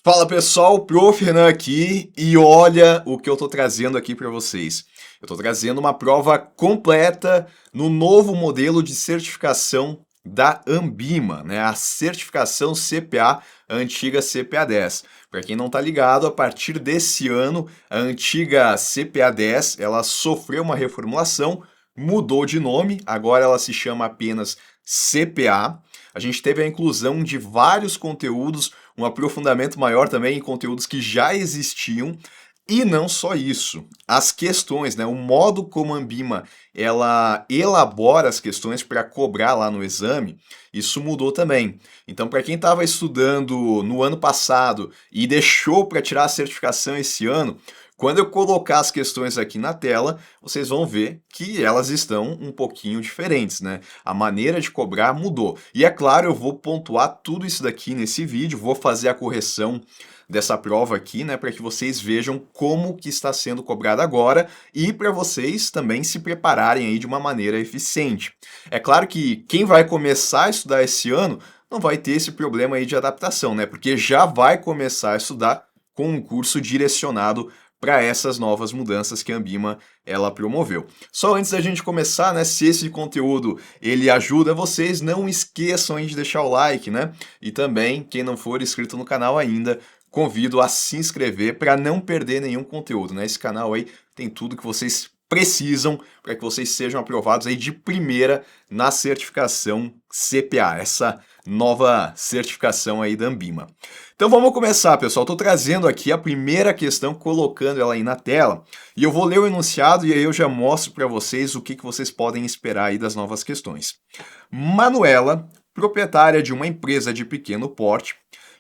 Fala pessoal, Prof. Renan aqui e olha o que eu tô trazendo aqui para vocês. Eu tô trazendo uma prova completa no novo modelo de certificação da Anbima, né? A certificação CPA, a antiga CPA 10. Para quem não tá ligado, a partir desse ano, a antiga CPA 10, ela sofreu uma reformulação, mudou de nome, agora ela se chama apenas CPA. A gente teve a inclusão de vários conteúdos, um aprofundamento maior também em conteúdos que já existiam. E não só isso, as questões, né? O modo como a Anbima ela elabora as questões para cobrar lá no exame, isso mudou também. Então, para quem estava estudando no ano passado e deixou para tirar a certificação esse ano, quando eu colocar as questões aqui na tela, vocês vão ver que elas estão um pouquinho diferentes, né? A maneira de cobrar mudou. E é claro, eu vou pontuar tudo isso daqui nesse vídeo, vou fazer a correção dessa prova aqui, né, para que vocês vejam como que está sendo cobrado agora e para vocês também se prepararem aí de uma maneira eficiente. É claro que quem vai começar a estudar esse ano não vai ter esse problema aí de adaptação, né, porque já vai começar a estudar com um curso direcionado para essas novas mudanças que a Anbima ela promoveu. Só antes da gente começar, né, se esse conteúdo ele ajuda vocês, não esqueçam aí de deixar o like, né? E também, quem não for inscrito no canal ainda, convido a se inscrever para não perder nenhum conteúdo, né? Esse canal aí tem tudo que vocês precisam para que vocês sejam aprovados aí de primeira na certificação CPA, essa nova certificação aí da Anbima. Então vamos começar, pessoal. Estou trazendo aqui a primeira questão, colocando ela aí na tela, e eu vou ler o enunciado e aí eu já mostro para vocês o que vocês podem esperar aí das novas questões. Manuela, proprietária de uma empresa de pequeno porte,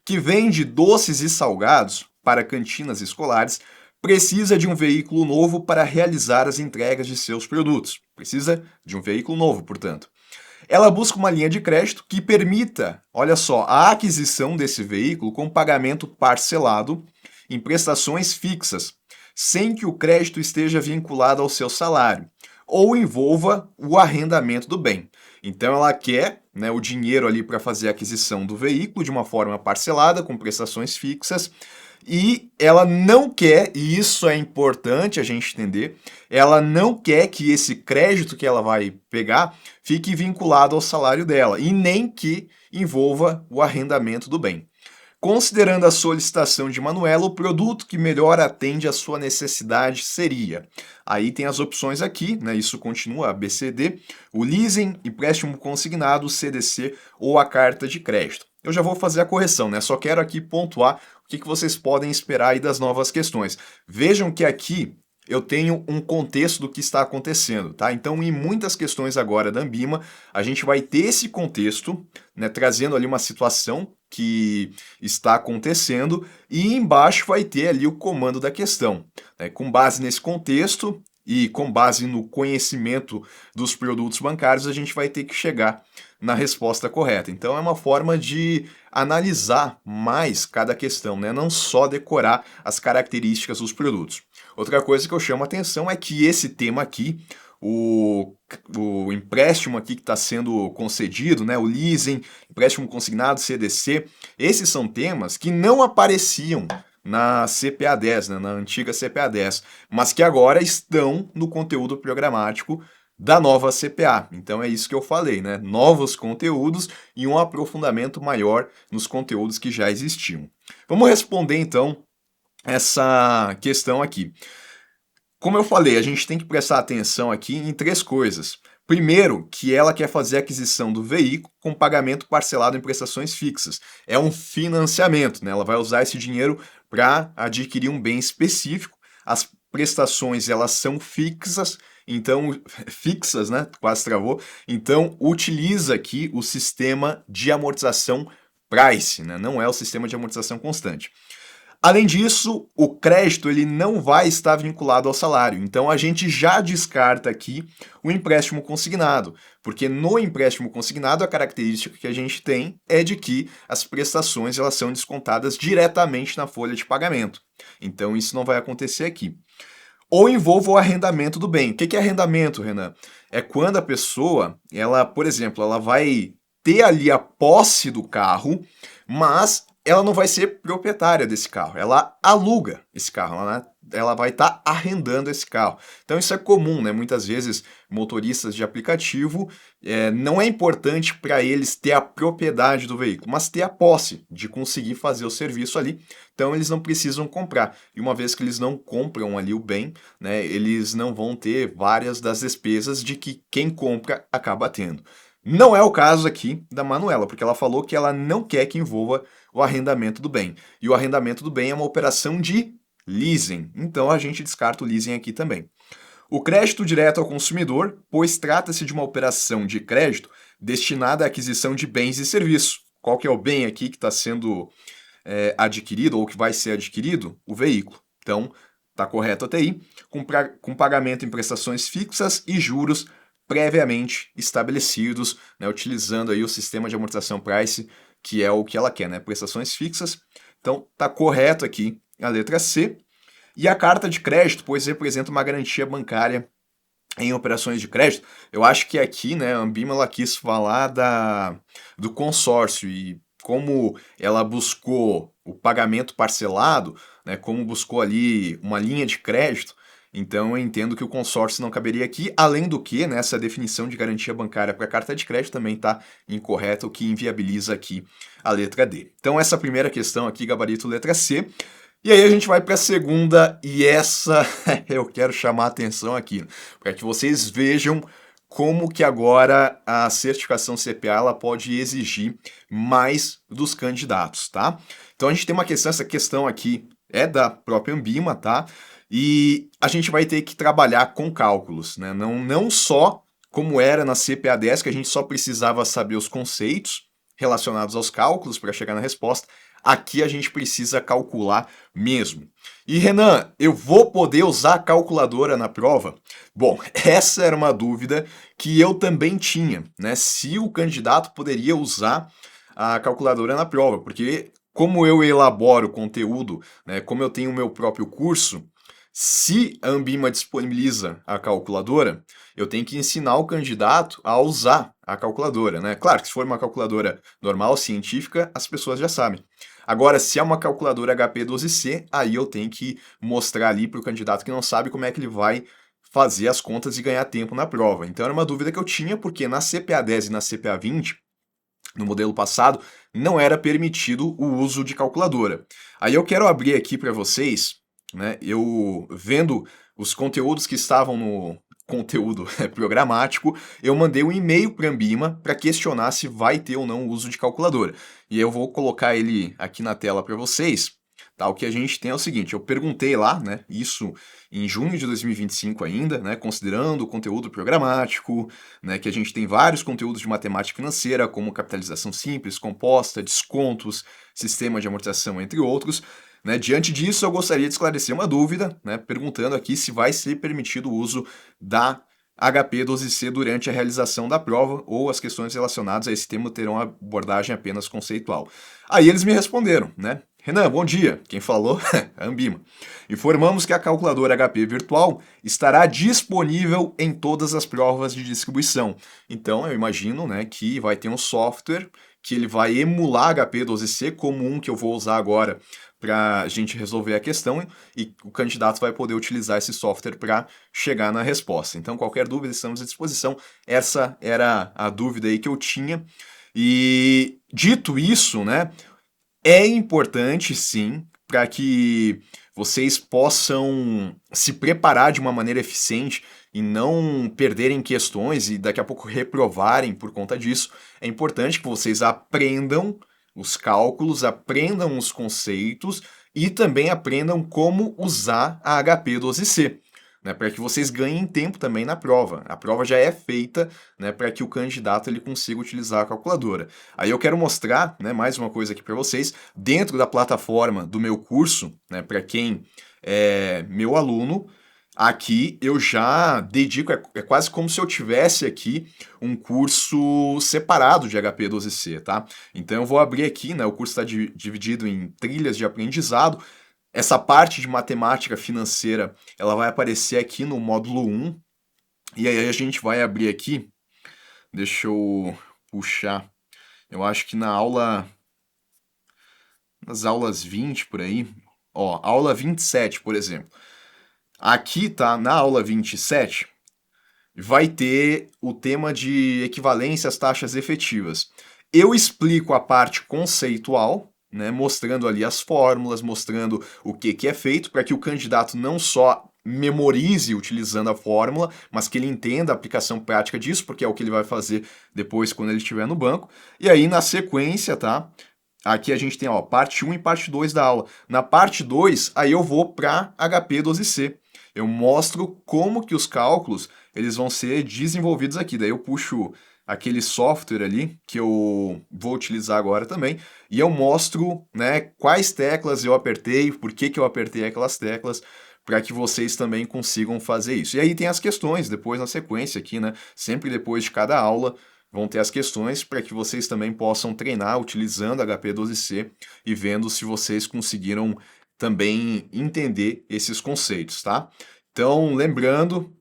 que vende doces e salgados para cantinas escolares, precisa de um veículo novo para realizar as entregas de seus produtos. Precisa de um veículo novo, portanto. Ela busca uma linha de crédito que permita, olha só, a aquisição desse veículo com pagamento parcelado em prestações fixas, sem que o crédito esteja vinculado ao seu salário, ou envolva o arrendamento do bem. Então ela quer, né, o dinheiro ali para fazer a aquisição do veículo de uma forma parcelada, com prestações fixas, e ela não quer, e isso é importante a gente entender, ela não quer que esse crédito que ela vai pegar fique vinculado ao salário dela, e nem que envolva o arrendamento do bem. Considerando a solicitação de Manuela, o produto que melhor atende à sua necessidade seria. Aí tem as opções aqui, né? Isso continua, ABCD, o leasing, empréstimo consignado, CDC ou a carta de crédito. Eu já vou fazer a correção, né? Só quero aqui pontuar o que vocês podem esperar aí das novas questões. Vejam que aqui eu tenho um contexto do que está acontecendo, tá? Então, em muitas questões agora da Anbima, a gente vai ter esse contexto, né, trazendo ali uma situação que está acontecendo e embaixo vai ter ali o comando da questão, né? Com base nesse contexto e com base no conhecimento dos produtos bancários, a gente vai ter que chegar na resposta correta. Então, é uma forma de analisar mais cada questão, né? Não só decorar as características dos produtos. Outra coisa que eu chamo a atenção é que esse tema aqui, o empréstimo aqui que está sendo concedido, né, o leasing, empréstimo consignado, CDC, esses são temas que não apareciam na CPA 10, né, na antiga CPA 10, mas que agora estão no conteúdo programático da nova CPA. Então é isso que eu falei, né? Novos conteúdos e um aprofundamento maior nos conteúdos que já existiam. Vamos responder então essa questão aqui. Como eu falei, a gente tem que prestar atenção aqui em três coisas. Primeiro, que ela quer fazer a aquisição do veículo com pagamento parcelado em prestações fixas. É um financiamento, né? Ela vai usar esse dinheiro para adquirir um bem específico. As prestações, elas são fixas, né? Quase travou. Então, utiliza aqui o sistema de amortização Price, né? Não é o sistema de amortização constante. Além disso, o crédito ele não vai estar vinculado ao salário, então a gente já descarta aqui o empréstimo consignado, porque no empréstimo consignado a característica que a gente tem é de que as prestações elas são descontadas diretamente na folha de pagamento. Então isso não vai acontecer aqui. Ou envolva o arrendamento do bem. O que é arrendamento, Renan? É quando a pessoa, ela, por exemplo, ela vai ter ali a posse do carro, mas ela não vai ser proprietária desse carro, ela aluga esse carro, ela vai estar arrendando esse carro. Então isso é comum, né? Muitas vezes motoristas de aplicativo, não é importante para eles ter a propriedade do veículo, mas ter a posse de conseguir fazer o serviço ali. Então eles não precisam comprar. E uma vez que eles não compram ali o bem, né, eles não vão ter várias das despesas de que quem compra acaba tendo. Não é o caso aqui da Manuela, porque ela falou que ela não quer que envolva o arrendamento do bem. E o arrendamento do bem é uma operação de leasing. Então a gente descarta o leasing aqui também. O crédito direto ao consumidor, pois trata-se de uma operação de crédito destinada à aquisição de bens e serviços. Qual que é o bem aqui que está sendo adquirido ou que vai ser adquirido? O veículo. Então, está correto até aí, com pagamento em prestações fixas e juros previamente estabelecidos, né, utilizando aí o sistema de amortização price, que é o que ela quer, né, prestações fixas. Então, está correto aqui a letra C. E a carta de crédito, pois representa uma garantia bancária em operações de crédito. Eu acho que aqui, né, a Ambima ela quis falar do consórcio e como ela buscou o pagamento parcelado, né, como buscou ali uma linha de crédito, então eu entendo que o consórcio não caberia aqui, além do que, né, essa definição de garantia bancária para carta de crédito também está incorreta, o que inviabiliza aqui a letra D. Então essa primeira questão aqui, gabarito letra C. E aí a gente vai para a segunda, e essa eu quero chamar a atenção aqui, para que vocês vejam como que agora a certificação CPA ela pode exigir mais dos candidatos, tá? Então a gente tem uma questão, essa questão aqui é da própria Ambima, tá? E a gente vai ter que trabalhar com cálculos, né? Não só como era na CPA 10, que a gente só precisava saber os conceitos relacionados aos cálculos para chegar na resposta. Aqui a gente precisa calcular mesmo. E Renan, eu vou poder usar a calculadora na prova? Bom, essa era uma dúvida que eu também tinha, né? Se o candidato poderia usar a calculadora na prova, porque como eu elaboro conteúdo, né, como eu tenho o meu próprio curso, se a Ambima disponibiliza a calculadora, eu tenho que ensinar o candidato a usar a calculadora, né? Claro que se for uma calculadora normal, científica, as pessoas já sabem. Agora, se é uma calculadora HP12C, aí eu tenho que mostrar ali para o candidato que não sabe como é que ele vai fazer as contas e ganhar tempo na prova. Então era uma dúvida que eu tinha, porque na CPA 10 e na CPA 20, no modelo passado, não era permitido o uso de calculadora. Aí eu quero abrir aqui para vocês, né, eu vendo os conteúdos que estavam no conteúdo programático, eu mandei um e-mail para a Ambima para questionar se vai ter ou não o uso de calculadora. E eu vou colocar ele aqui na tela para vocês. Tá, o que a gente tem é o seguinte, eu perguntei lá, né, isso em junho de 2025 ainda, né, considerando o conteúdo programático, né, que a gente tem vários conteúdos de matemática financeira, como capitalização simples, composta, descontos, sistema de amortização, entre outros. Né, diante disso, eu gostaria de esclarecer uma dúvida, né, perguntando aqui se vai ser permitido o uso da HP12C durante a realização da prova ou as questões relacionadas a esse tema terão abordagem apenas conceitual. Aí eles me responderam, né? Renan, bom dia. Quem falou? A Ambima. Informamos que a calculadora HP virtual estará disponível em todas as provas de distribuição. Então, eu imagino, né, que vai ter um software que ele vai emular HP12C como um que eu vou usar agora para a gente resolver a questão e o candidato vai poder utilizar esse software para chegar na resposta. Então, qualquer dúvida, estamos à disposição. Essa era a dúvida aí que eu tinha. E dito isso, né, é importante sim para que vocês possam se preparar de uma maneira eficiente e não perderem questões e daqui a pouco reprovarem por conta disso. É importante que vocês aprendam os cálculos, aprendam os conceitos e também aprendam como usar a HP12C, né, para que vocês ganhem tempo também na prova. A prova já é feita, né, para que o candidato ele consiga utilizar a calculadora. Aí eu quero mostrar, né, mais uma coisa aqui para vocês, dentro da plataforma do meu curso, né, para quem é meu aluno, aqui eu já dedico, é quase como se eu tivesse aqui um curso separado de HP12C, tá? Então eu vou abrir aqui, né, o curso está dividido em trilhas de aprendizado. Essa parte de matemática financeira, ela vai aparecer aqui no módulo 1, e aí a gente vai abrir aqui, deixa eu puxar, eu acho que nas aulas 20 por aí, ó, aula 27, por exemplo. Aqui, tá, na aula 27, vai ter o tema de equivalência às taxas efetivas. Eu explico a parte conceitual, né, mostrando ali as fórmulas, mostrando o que é feito, para que o candidato não só memorize utilizando a fórmula, mas que ele entenda a aplicação prática disso, porque é o que ele vai fazer depois quando ele estiver no banco. E aí, na sequência, tá? Aqui a gente tem, ó, parte 1 e parte 2 da aula. Na parte 2, aí eu vou para HP12C. Eu mostro como que os cálculos eles vão ser desenvolvidos aqui. Daí eu puxo aquele software ali que eu vou utilizar agora também e eu mostro, né, quais teclas eu apertei, por que que eu apertei aquelas teclas, para que vocês também consigam fazer isso. E aí tem as questões depois na sequência aqui, né? Sempre depois de cada aula vão ter as questões para que vocês também possam treinar utilizando HP12C e vendo se vocês conseguiram também entender esses conceitos, tá? Então, lembrando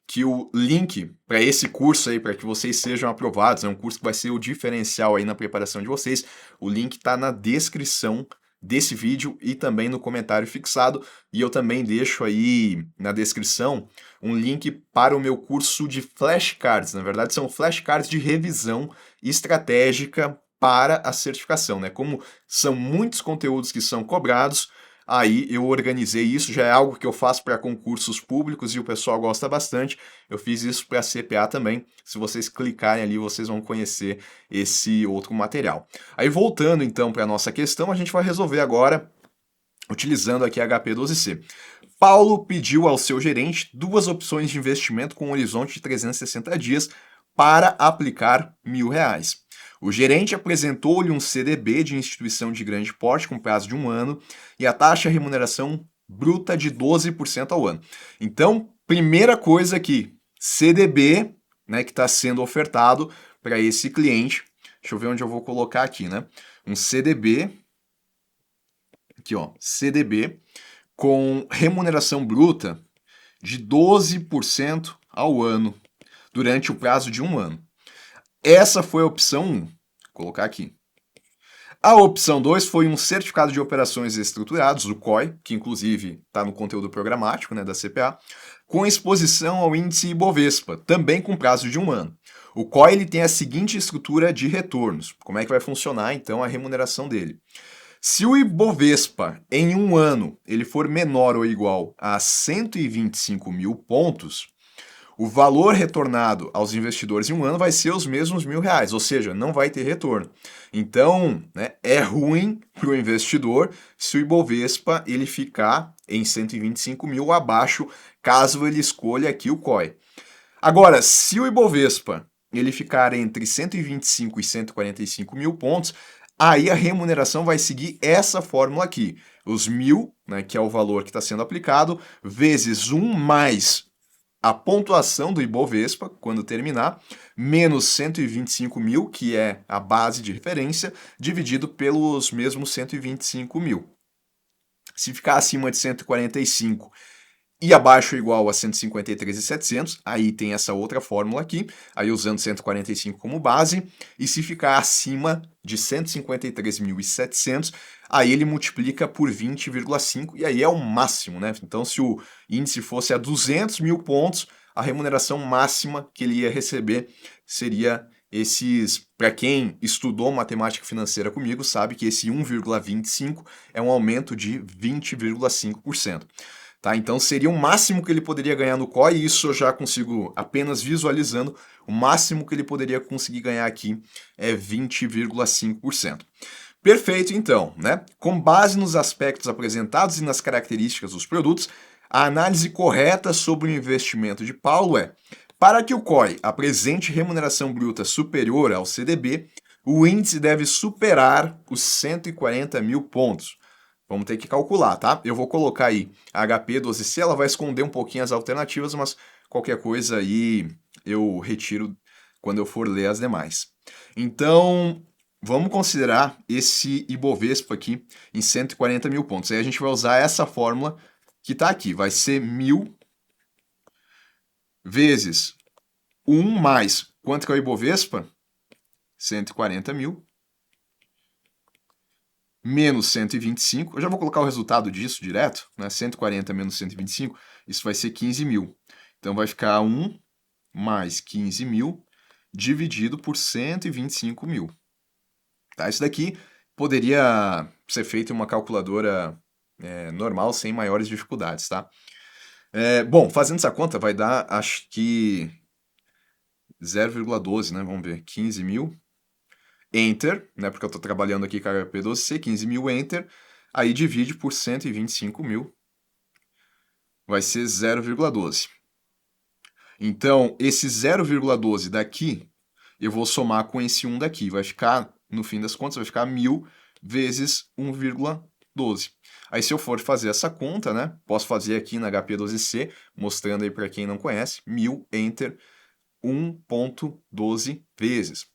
que o link para esse curso aí, para que vocês sejam aprovados, é um curso que vai ser o diferencial aí na preparação de vocês. O link está na descrição desse vídeo e também no comentário fixado. E eu também deixo aí na descrição um link para o meu curso de flashcards. Na verdade, são flashcards de revisão estratégica para a certificação, né? Como são muitos conteúdos que são cobrados, aí eu organizei isso, já é algo que eu faço para concursos públicos e o pessoal gosta bastante. Eu fiz isso para a CPA também. Se vocês clicarem ali, vocês vão conhecer esse outro material. Aí voltando então para a nossa questão, a gente vai resolver agora utilizando aqui a HP12C. Paulo pediu ao seu gerente 2 opções de investimento com um horizonte de 360 dias para aplicar R$ 1.000. O gerente apresentou-lhe um CDB de instituição de grande porte com prazo de 1 ano e a taxa de remuneração bruta de 12% ao ano. Então, primeira coisa aqui, CDB, né, que está sendo ofertado para esse cliente. Deixa eu ver onde eu vou colocar aqui, né? Um CDB, aqui ó, CDB com remuneração bruta de 12% ao ano durante o prazo de 1 ano. Essa foi a opção 1. Vou colocar aqui. A opção 2 foi um certificado de operações estruturados, o COI, que inclusive está no conteúdo programático, né, da CPA, com exposição ao índice Ibovespa, também com prazo de 1 ano. O COI ele tem a seguinte estrutura de retornos. Como é que vai funcionar então a remuneração dele? Se o Ibovespa em 1 ano ele for menor ou igual a 125 mil pontos, o valor retornado aos investidores em 1 ano vai ser os mesmos R$ 1.000, ou seja, não vai ter retorno. Então, né, é ruim para o investidor se o Ibovespa ele ficar em 125 mil abaixo, caso ele escolha aqui o COI. Agora, se o Ibovespa ele ficar entre 125 e 145 mil pontos, aí a remuneração vai seguir essa fórmula aqui. Os 1.000, né, que é o valor que está sendo aplicado, vezes 1 mais a pontuação do Ibovespa, quando terminar, menos 125 mil, que é a base de referência, dividido pelos mesmos 125 mil. Se ficar acima de 145 e abaixo ou igual a 153.700, aí tem essa outra fórmula aqui, aí usando 145 como base, e se ficar acima de 153.700, aí ele multiplica por 20,5, e aí é o máximo, né? Então, se o índice fosse a 200 mil pontos, a remuneração máxima que ele ia receber seria esses, para quem estudou matemática financeira comigo, sabe que esse 1,25 é um aumento de 20,5%. Tá? Então seria o máximo que ele poderia ganhar no COI, e isso eu já consigo, apenas visualizando, o máximo que ele poderia conseguir ganhar aqui é 20,5%. Perfeito, então, né? Com base nos aspectos apresentados e nas características dos produtos, a análise correta sobre o investimento de Paulo é: para que o COI apresente remuneração bruta superior ao CDB, o índice deve superar os 140 mil pontos. Vamos ter que calcular, tá? Eu vou colocar aí a HP12C, ela vai esconder um pouquinho as alternativas, mas qualquer coisa aí eu retiro quando eu for ler as demais. Então, vamos considerar esse Ibovespa aqui em 140 mil pontos. Aí a gente vai usar essa fórmula que está aqui. Vai ser 1.000 vezes 1 mais, quanto que é o Ibovespa? 140 mil. menos 125. Eu já vou colocar o resultado disso direto, né? 140 menos 125, isso vai ser 15 mil. Então vai ficar 1 mais 15 mil dividido por 125 mil. Tá? Isso daqui poderia ser feito em uma calculadora normal, sem maiores dificuldades, tá? Bom, fazendo essa conta vai dar, acho que 0,12, né? Vamos ver, 15 mil, enter, né? Porque eu estou trabalhando aqui com HP12C, 15 mil, enter, aí divide por 125 mil, vai ser 0,12. Então, esse 0,12 daqui, eu vou somar com esse 1 daqui, vai ficar, no fim das contas, vai ficar 1000 vezes 1,12. Aí se eu for fazer essa conta, né, posso fazer aqui na HP12C, mostrando aí para quem não conhece, 1000, enter, 1,12 vezes.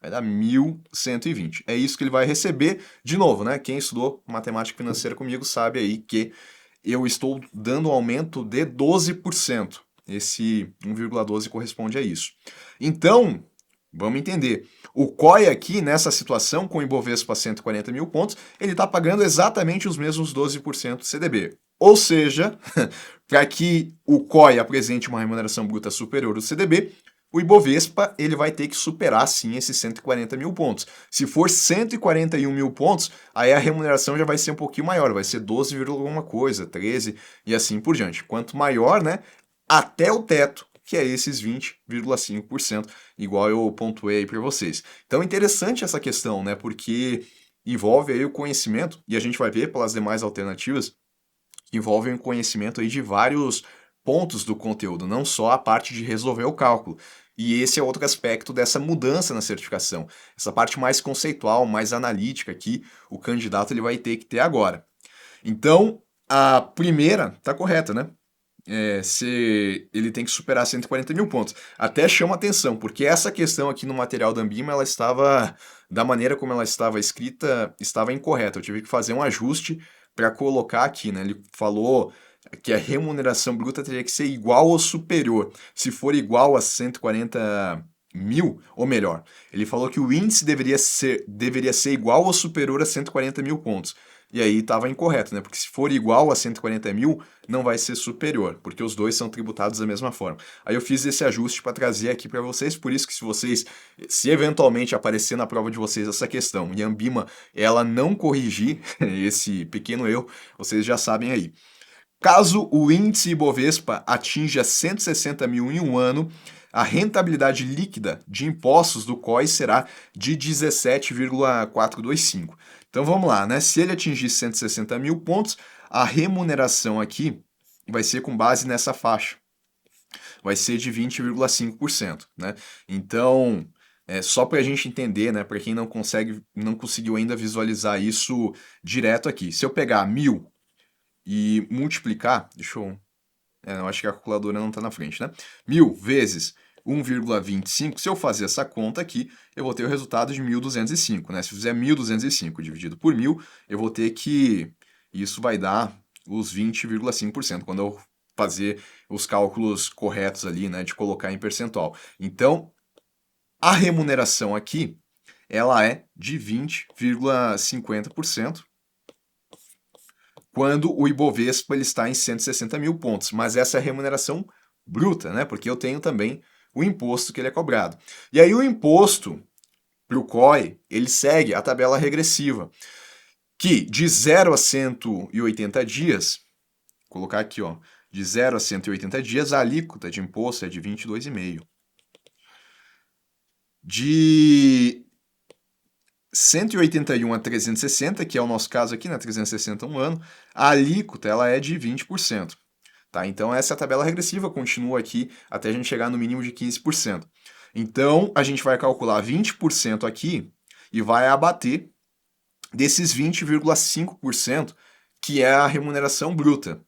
Vai dar 1.120. É isso que ele vai receber. De novo, né? Quem estudou matemática financeira comigo sabe aí que eu estou dando um aumento de 12%. Esse 1,12 corresponde a isso. Então, vamos entender. O COI aqui, nessa situação, com o Ibovespa 140 mil pontos, ele está pagando exatamente os mesmos 12% CDB. Ou seja, para que o COI apresente uma remuneração bruta superior ao CDB, o Ibovespa ele vai ter que superar sim esses 140 mil pontos. Se for 141 mil pontos, aí a remuneração já vai ser um pouquinho maior, vai ser 12, alguma coisa, 13 e assim por diante. Quanto maior, né, até o teto, que é esses 20,5%, igual eu pontuei aí para vocês. Então é interessante essa questão, né, porque envolve aí o conhecimento, e a gente vai ver pelas demais alternativas, envolvem o conhecimento aí de vários pontos do conteúdo, não só a parte de resolver o cálculo. E esse é outro aspecto dessa mudança na certificação. Essa parte mais conceitual, mais analítica que o candidato ele vai ter que ter agora. Então, a primeira está correta, né? Se ele tem que superar 140 mil pontos. Até chama atenção, porque essa questão aqui no material da Ambima, ela estava, da maneira como ela estava escrita, estava incorreta. Eu tive que fazer um ajuste para colocar aqui, né? Ele falou que a remuneração bruta teria que ser igual ou superior. Se for igual a 140 mil, ou melhor, ele falou que o índice deveria ser igual ou superior a 140 mil pontos. E aí estava incorreto, né? Porque se for igual a 140 mil, não vai ser superior, porque os dois são tributados da mesma forma. Aí eu fiz esse ajuste para trazer aqui para vocês, por isso que se eventualmente aparecer na prova de vocês essa questão e a Ambima ela não corrigir esse pequeno erro, vocês já sabem aí. Caso o índice Ibovespa atinja 160 mil em um ano, a rentabilidade líquida de impostos do COI será de 17,425. Então vamos lá, né? Se ele atingir 160 mil pontos, a remuneração aqui vai ser com base nessa faixa. Vai ser de 20,5%, né? Então, só para a gente entender, né? Para quem não conseguiu ainda visualizar isso direto aqui. Se eu pegar 1000 e multiplicar, deixa eu... eu acho que a calculadora não está na frente, né? 1000 vezes 1,25, se eu fazer essa conta aqui, eu vou ter o resultado de 1.205, né? Se eu fizer 1.205 dividido por 1000, eu vou ter que... Isso vai dar os 20,5%, quando eu fazer os cálculos corretos ali, né? De colocar em percentual. Então, a remuneração aqui, ela é de 20,50%, quando o Ibovespa ele está em 160 mil pontos. Mas essa é a remuneração bruta, né? Porque eu tenho também o imposto que ele é cobrado. E aí o imposto para o COI, ele segue a tabela regressiva, que de 0 a 180 dias, vou colocar aqui, ó, de 0 a 180 dias, a alíquota de imposto é de 22,5%. De 181 a 360, que é o nosso caso aqui, né, 360 um ano, a alíquota ela é de 20%. Tá? Então essa tabela regressiva continua aqui até a gente chegar no mínimo de 15%. Então a gente vai calcular 20% aqui e vai abater desses 20,5% que é a remuneração bruta.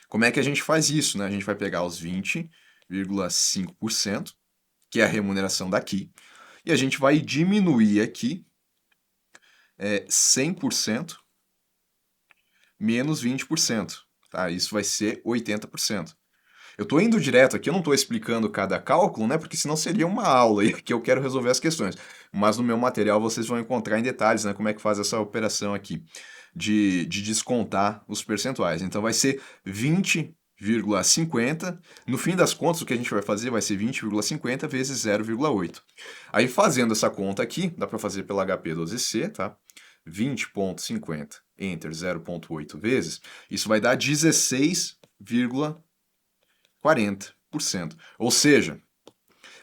Como é que a gente faz isso? Né? A gente vai pegar os 20,5%, que é a remuneração daqui, e a gente vai diminuir aqui 100% menos 20%. Tá? Isso vai ser 80%. Eu estou indo direto aqui, eu não estou explicando cada cálculo, né? Porque senão seria uma aula e que eu quero resolver as questões. Mas no meu material vocês vão encontrar em detalhes, né? Como é que faz essa operação aqui. de descontar os percentuais. Então vai ser 20,50. No fim das contas, o que a gente vai fazer vai ser 20,50 vezes 0,8. Aí fazendo essa conta aqui, dá para fazer pela HP12C, tá? 20,50 enter 0,8 vezes, isso vai dar 16,40%. Ou seja,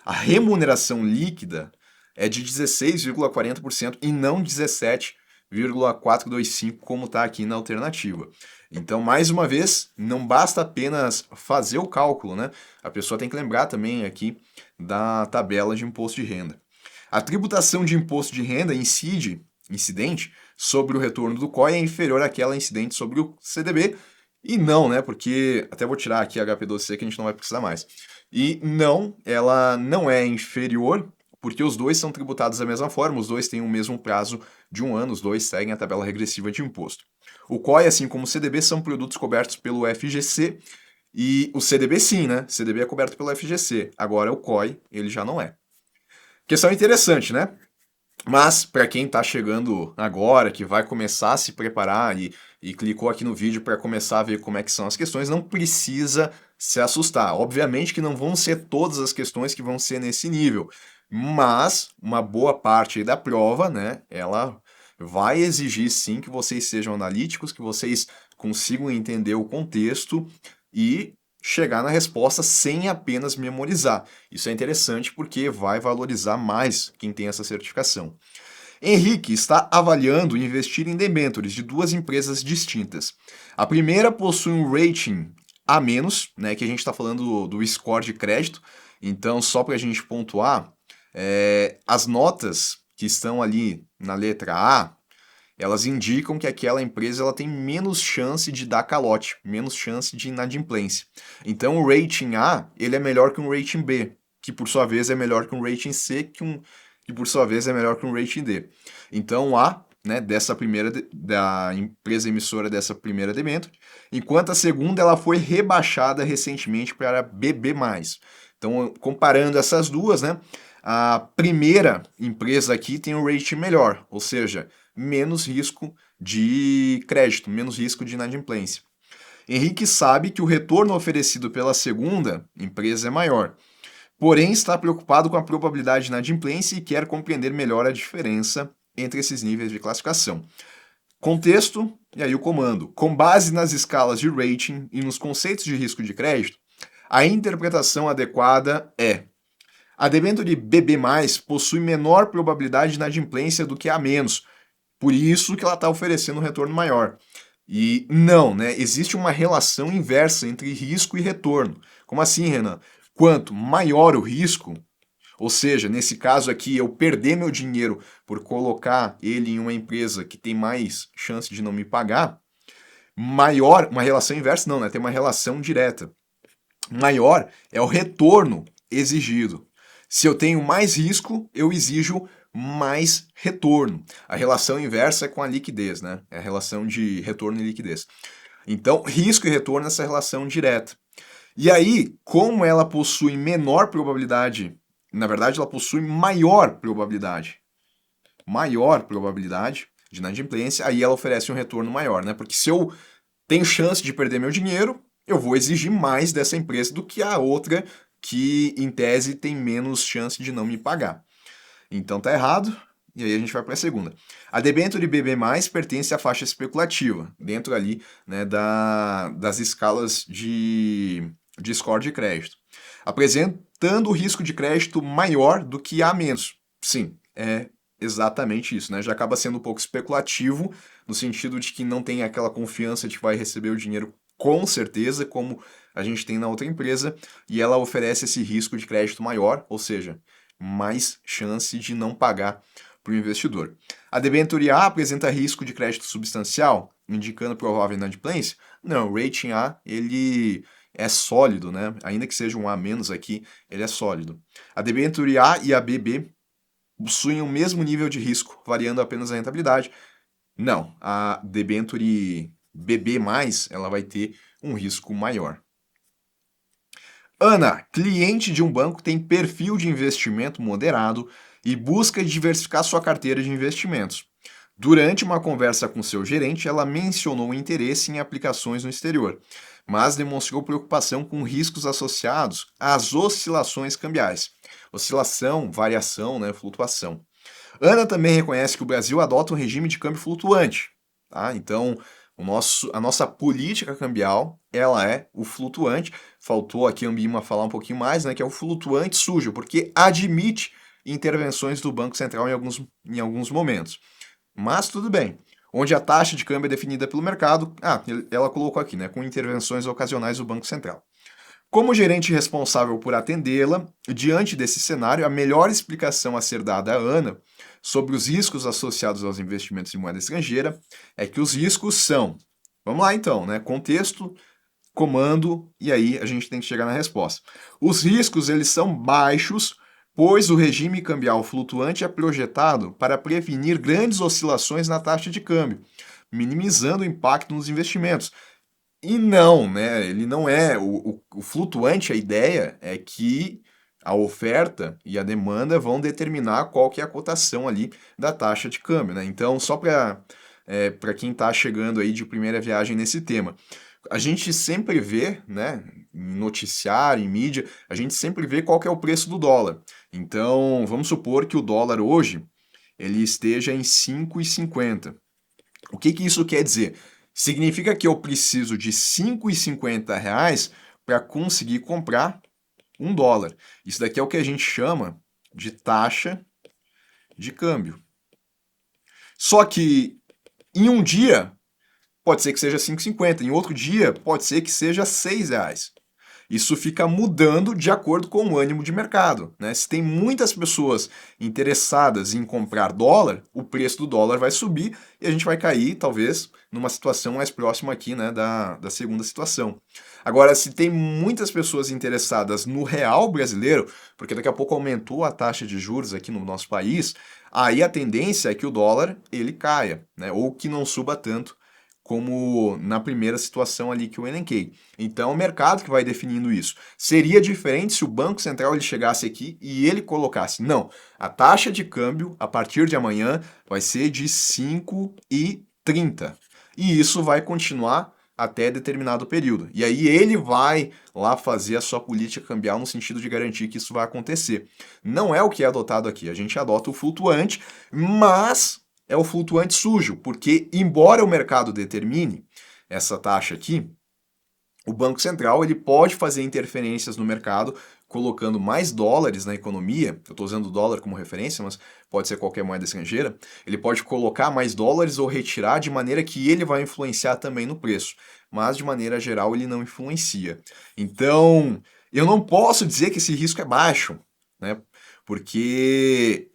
a remuneração líquida é de 16,40% e não 17,425 como está aqui na alternativa. Então, mais uma vez, não basta apenas fazer o cálculo, né? A pessoa tem que lembrar também aqui da tabela de imposto de renda. A tributação de imposto de renda incidente sobre o retorno do COI é inferior àquela incidente sobre o CDB. E não, né? Porque, até vou tirar aqui a HP12C que a gente não vai precisar mais. E não, ela não é inferior, porque os dois são tributados da mesma forma, os dois têm o mesmo prazo de 1 ano, os dois seguem a tabela regressiva de imposto. O COI, assim como o CDB, são produtos cobertos pelo FGC, e o CDB sim, né? CDB é coberto pelo FGC, agora o COI, ele já não é. Questão interessante, né? Mas, para quem está chegando agora, que vai começar a se preparar e clicou aqui no vídeo para começar a ver como é que são as questões, não precisa se assustar. Obviamente que não vão ser todas as questões que vão ser nesse nível, mas uma boa parte aí da prova, né, ela vai exigir sim que vocês sejam analíticos, que vocês consigam entender o contexto e chegar na resposta sem apenas memorizar. Isso é interessante porque vai valorizar mais quem tem essa certificação. Henrique está avaliando investir em debêntures de duas empresas distintas. A primeira possui um rating A-, né, que a gente está falando do score de crédito. Então, só para a gente pontuar, as notas que estão ali na letra A, elas indicam que aquela empresa ela tem menos chance de dar calote, menos chance de inadimplência. Então o rating A, ele é melhor que um rating B, que por sua vez é melhor que um rating C, que por sua vez é melhor que um rating D. Então o A, né, da empresa emissora dessa primeira debênture, enquanto a segunda ela foi rebaixada recentemente para BB+. Então, comparando essas duas, né, a primeira empresa aqui tem um rating melhor, ou seja, menos risco de crédito, menos risco de inadimplência. Henrique sabe que o retorno oferecido pela segunda empresa é maior, porém está preocupado com a probabilidade de inadimplência e quer compreender melhor a diferença entre esses níveis de classificação. Contexto e aí o comando. Com base nas escalas de rating e nos conceitos de risco de crédito, a interpretação adequada é: a debênture BB+, possui menor probabilidade de inadimplência do que a menos, por isso que ela está oferecendo um retorno maior. E não, né? Existe uma relação inversa entre risco e retorno. Como assim, Renan? Quanto maior o risco, ou seja, nesse caso aqui, eu perder meu dinheiro por colocar ele em uma empresa que tem mais chance de não me pagar, maior, uma relação inversa não, né? Tem uma relação direta. Maior é o retorno exigido. Se eu tenho mais risco, eu exijo mais retorno. A relação inversa é com a liquidez, né? É a relação de retorno e liquidez. Então, risco e retorno é essa relação direta. E aí, como ela possui menor probabilidade, na verdade, ela possui maior probabilidade de inadimplência, aí ela oferece um retorno maior, né? Porque se eu tenho chance de perder meu dinheiro, eu vou exigir mais dessa empresa do que a outra que, em tese, tem menos chance de não me pagar. Então tá errado, e aí a gente vai para a segunda. A debênture BB+, pertence à faixa especulativa, dentro ali, né, das escalas de score de crédito, apresentando o risco de crédito maior do que A-. Sim, é exatamente isso, né? Já acaba sendo um pouco especulativo, no sentido de que não tem aquela confiança de que vai receber o dinheiro com certeza, como a gente tem na outra empresa, e ela oferece esse risco de crédito maior, ou seja, mais chance de não pagar para o investidor. A debênture A apresenta risco de crédito substancial, indicando provável inadimplência? Não, o rating A, ele é sólido, né? Ainda que seja um A- aqui, ele é sólido. A debênture A e a BB possuem o mesmo nível de risco, variando apenas a rentabilidade. Não, a debênture BB+, ela vai ter um risco maior. Ana, cliente de um banco, tem perfil de investimento moderado e busca diversificar sua carteira de investimentos. Durante uma conversa com seu gerente, ela mencionou o interesse em aplicações no exterior, mas demonstrou preocupação com riscos associados às oscilações cambiais. Oscilação, variação, né, flutuação. Ana também reconhece que o Brasil adota um regime de câmbio flutuante, tá? Então, a nossa política cambial, ela é o flutuante. Faltou aqui a Ambima falar um pouquinho mais, né, que é o flutuante sujo, porque admite intervenções do Banco Central em alguns momentos. Mas tudo bem. Onde a taxa de câmbio é definida pelo mercado, ela colocou aqui, né, com intervenções ocasionais do Banco Central. Como gerente responsável por atendê-la, diante desse cenário, a melhor explicação a ser dada à Ana sobre os riscos associados aos investimentos em moeda estrangeira é que os riscos são, vamos lá então, né? Contexto, comando, e aí a gente tem que chegar na resposta. Os riscos, eles são baixos, pois o regime cambial flutuante é projetado para prevenir grandes oscilações na taxa de câmbio, minimizando o impacto nos investimentos. E não, né? Ele não é. O flutuante, a ideia é que a oferta e a demanda vão determinar qual que é a cotação ali da taxa de câmbio, né? Então, só para quem está chegando aí de primeira viagem nesse tema, a gente sempre vê, né, em noticiário, em mídia, a gente sempre vê qual que é o preço do dólar. Então, vamos supor que o dólar hoje ele esteja em 5,50. O que que isso quer dizer? Significa que eu preciso de R$ 5,50 para conseguir comprar $1. Isso daqui é o que a gente chama de taxa de câmbio. Só que em um dia pode ser que seja 5,50, em outro dia pode ser que seja R$ 6. Isso fica mudando de acordo com o ânimo de mercado, né? Se tem muitas pessoas interessadas em comprar dólar, o preço do dólar vai subir e a gente vai cair, talvez, numa situação mais próxima aqui, né, da segunda situação. Agora, se tem muitas pessoas interessadas no real brasileiro, porque daqui a pouco aumentou a taxa de juros aqui no nosso país, aí a tendência é que o dólar ele caia, né, ou que não suba tanto como na primeira situação ali que eu elenquei. Então, é o mercado que vai definindo isso. Seria diferente se o Banco Central ele chegasse aqui e ele colocasse, não, a taxa de câmbio a partir de amanhã vai ser de 5,30. E isso vai continuar até determinado período. E aí ele vai lá fazer a sua política cambial no sentido de garantir que isso vai acontecer. Não é o que é adotado aqui. A gente adota o flutuante, mas é o flutuante sujo, porque embora o mercado determine essa taxa aqui, o Banco Central ele pode fazer interferências no mercado, colocando mais dólares na economia. Eu estou usando o dólar como referência, mas pode ser qualquer moeda estrangeira. Ele pode colocar mais dólares ou retirar de maneira que ele vai influenciar também no preço, mas de maneira geral ele não influencia. Então, eu não posso dizer que esse risco é baixo, né? Porque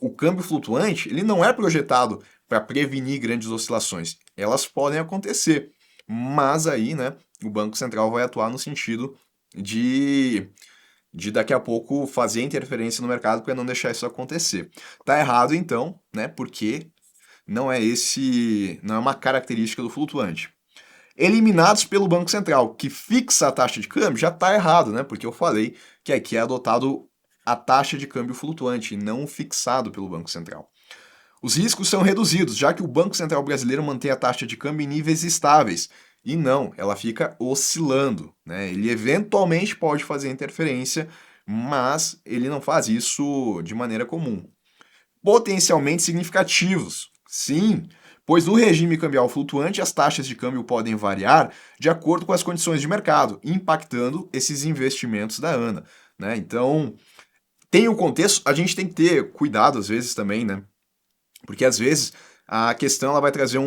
o câmbio flutuante ele não é projetado para prevenir grandes oscilações. Elas podem acontecer, mas aí, né, o Banco Central vai atuar no sentido de daqui a pouco fazer interferência no mercado para não deixar isso acontecer. Tá errado então, né? Porque não é uma característica do flutuante. Eliminados pelo Banco Central, que fixa a taxa de câmbio, já está errado, né? Porque eu falei que aqui é adotado a taxa de câmbio flutuante, não fixado pelo Banco Central. Os riscos são reduzidos, já que o Banco Central brasileiro mantém a taxa de câmbio em níveis estáveis. E não, ela fica oscilando, né? Ele eventualmente pode fazer interferência, mas ele não faz isso de maneira comum. Potencialmente significativos, sim, pois no regime cambial flutuante as taxas de câmbio podem variar de acordo com as condições de mercado, impactando esses investimentos da ANA, né? Então, tem o contexto, a gente tem que ter cuidado às vezes também, né? Porque às vezes a questão ela vai trazer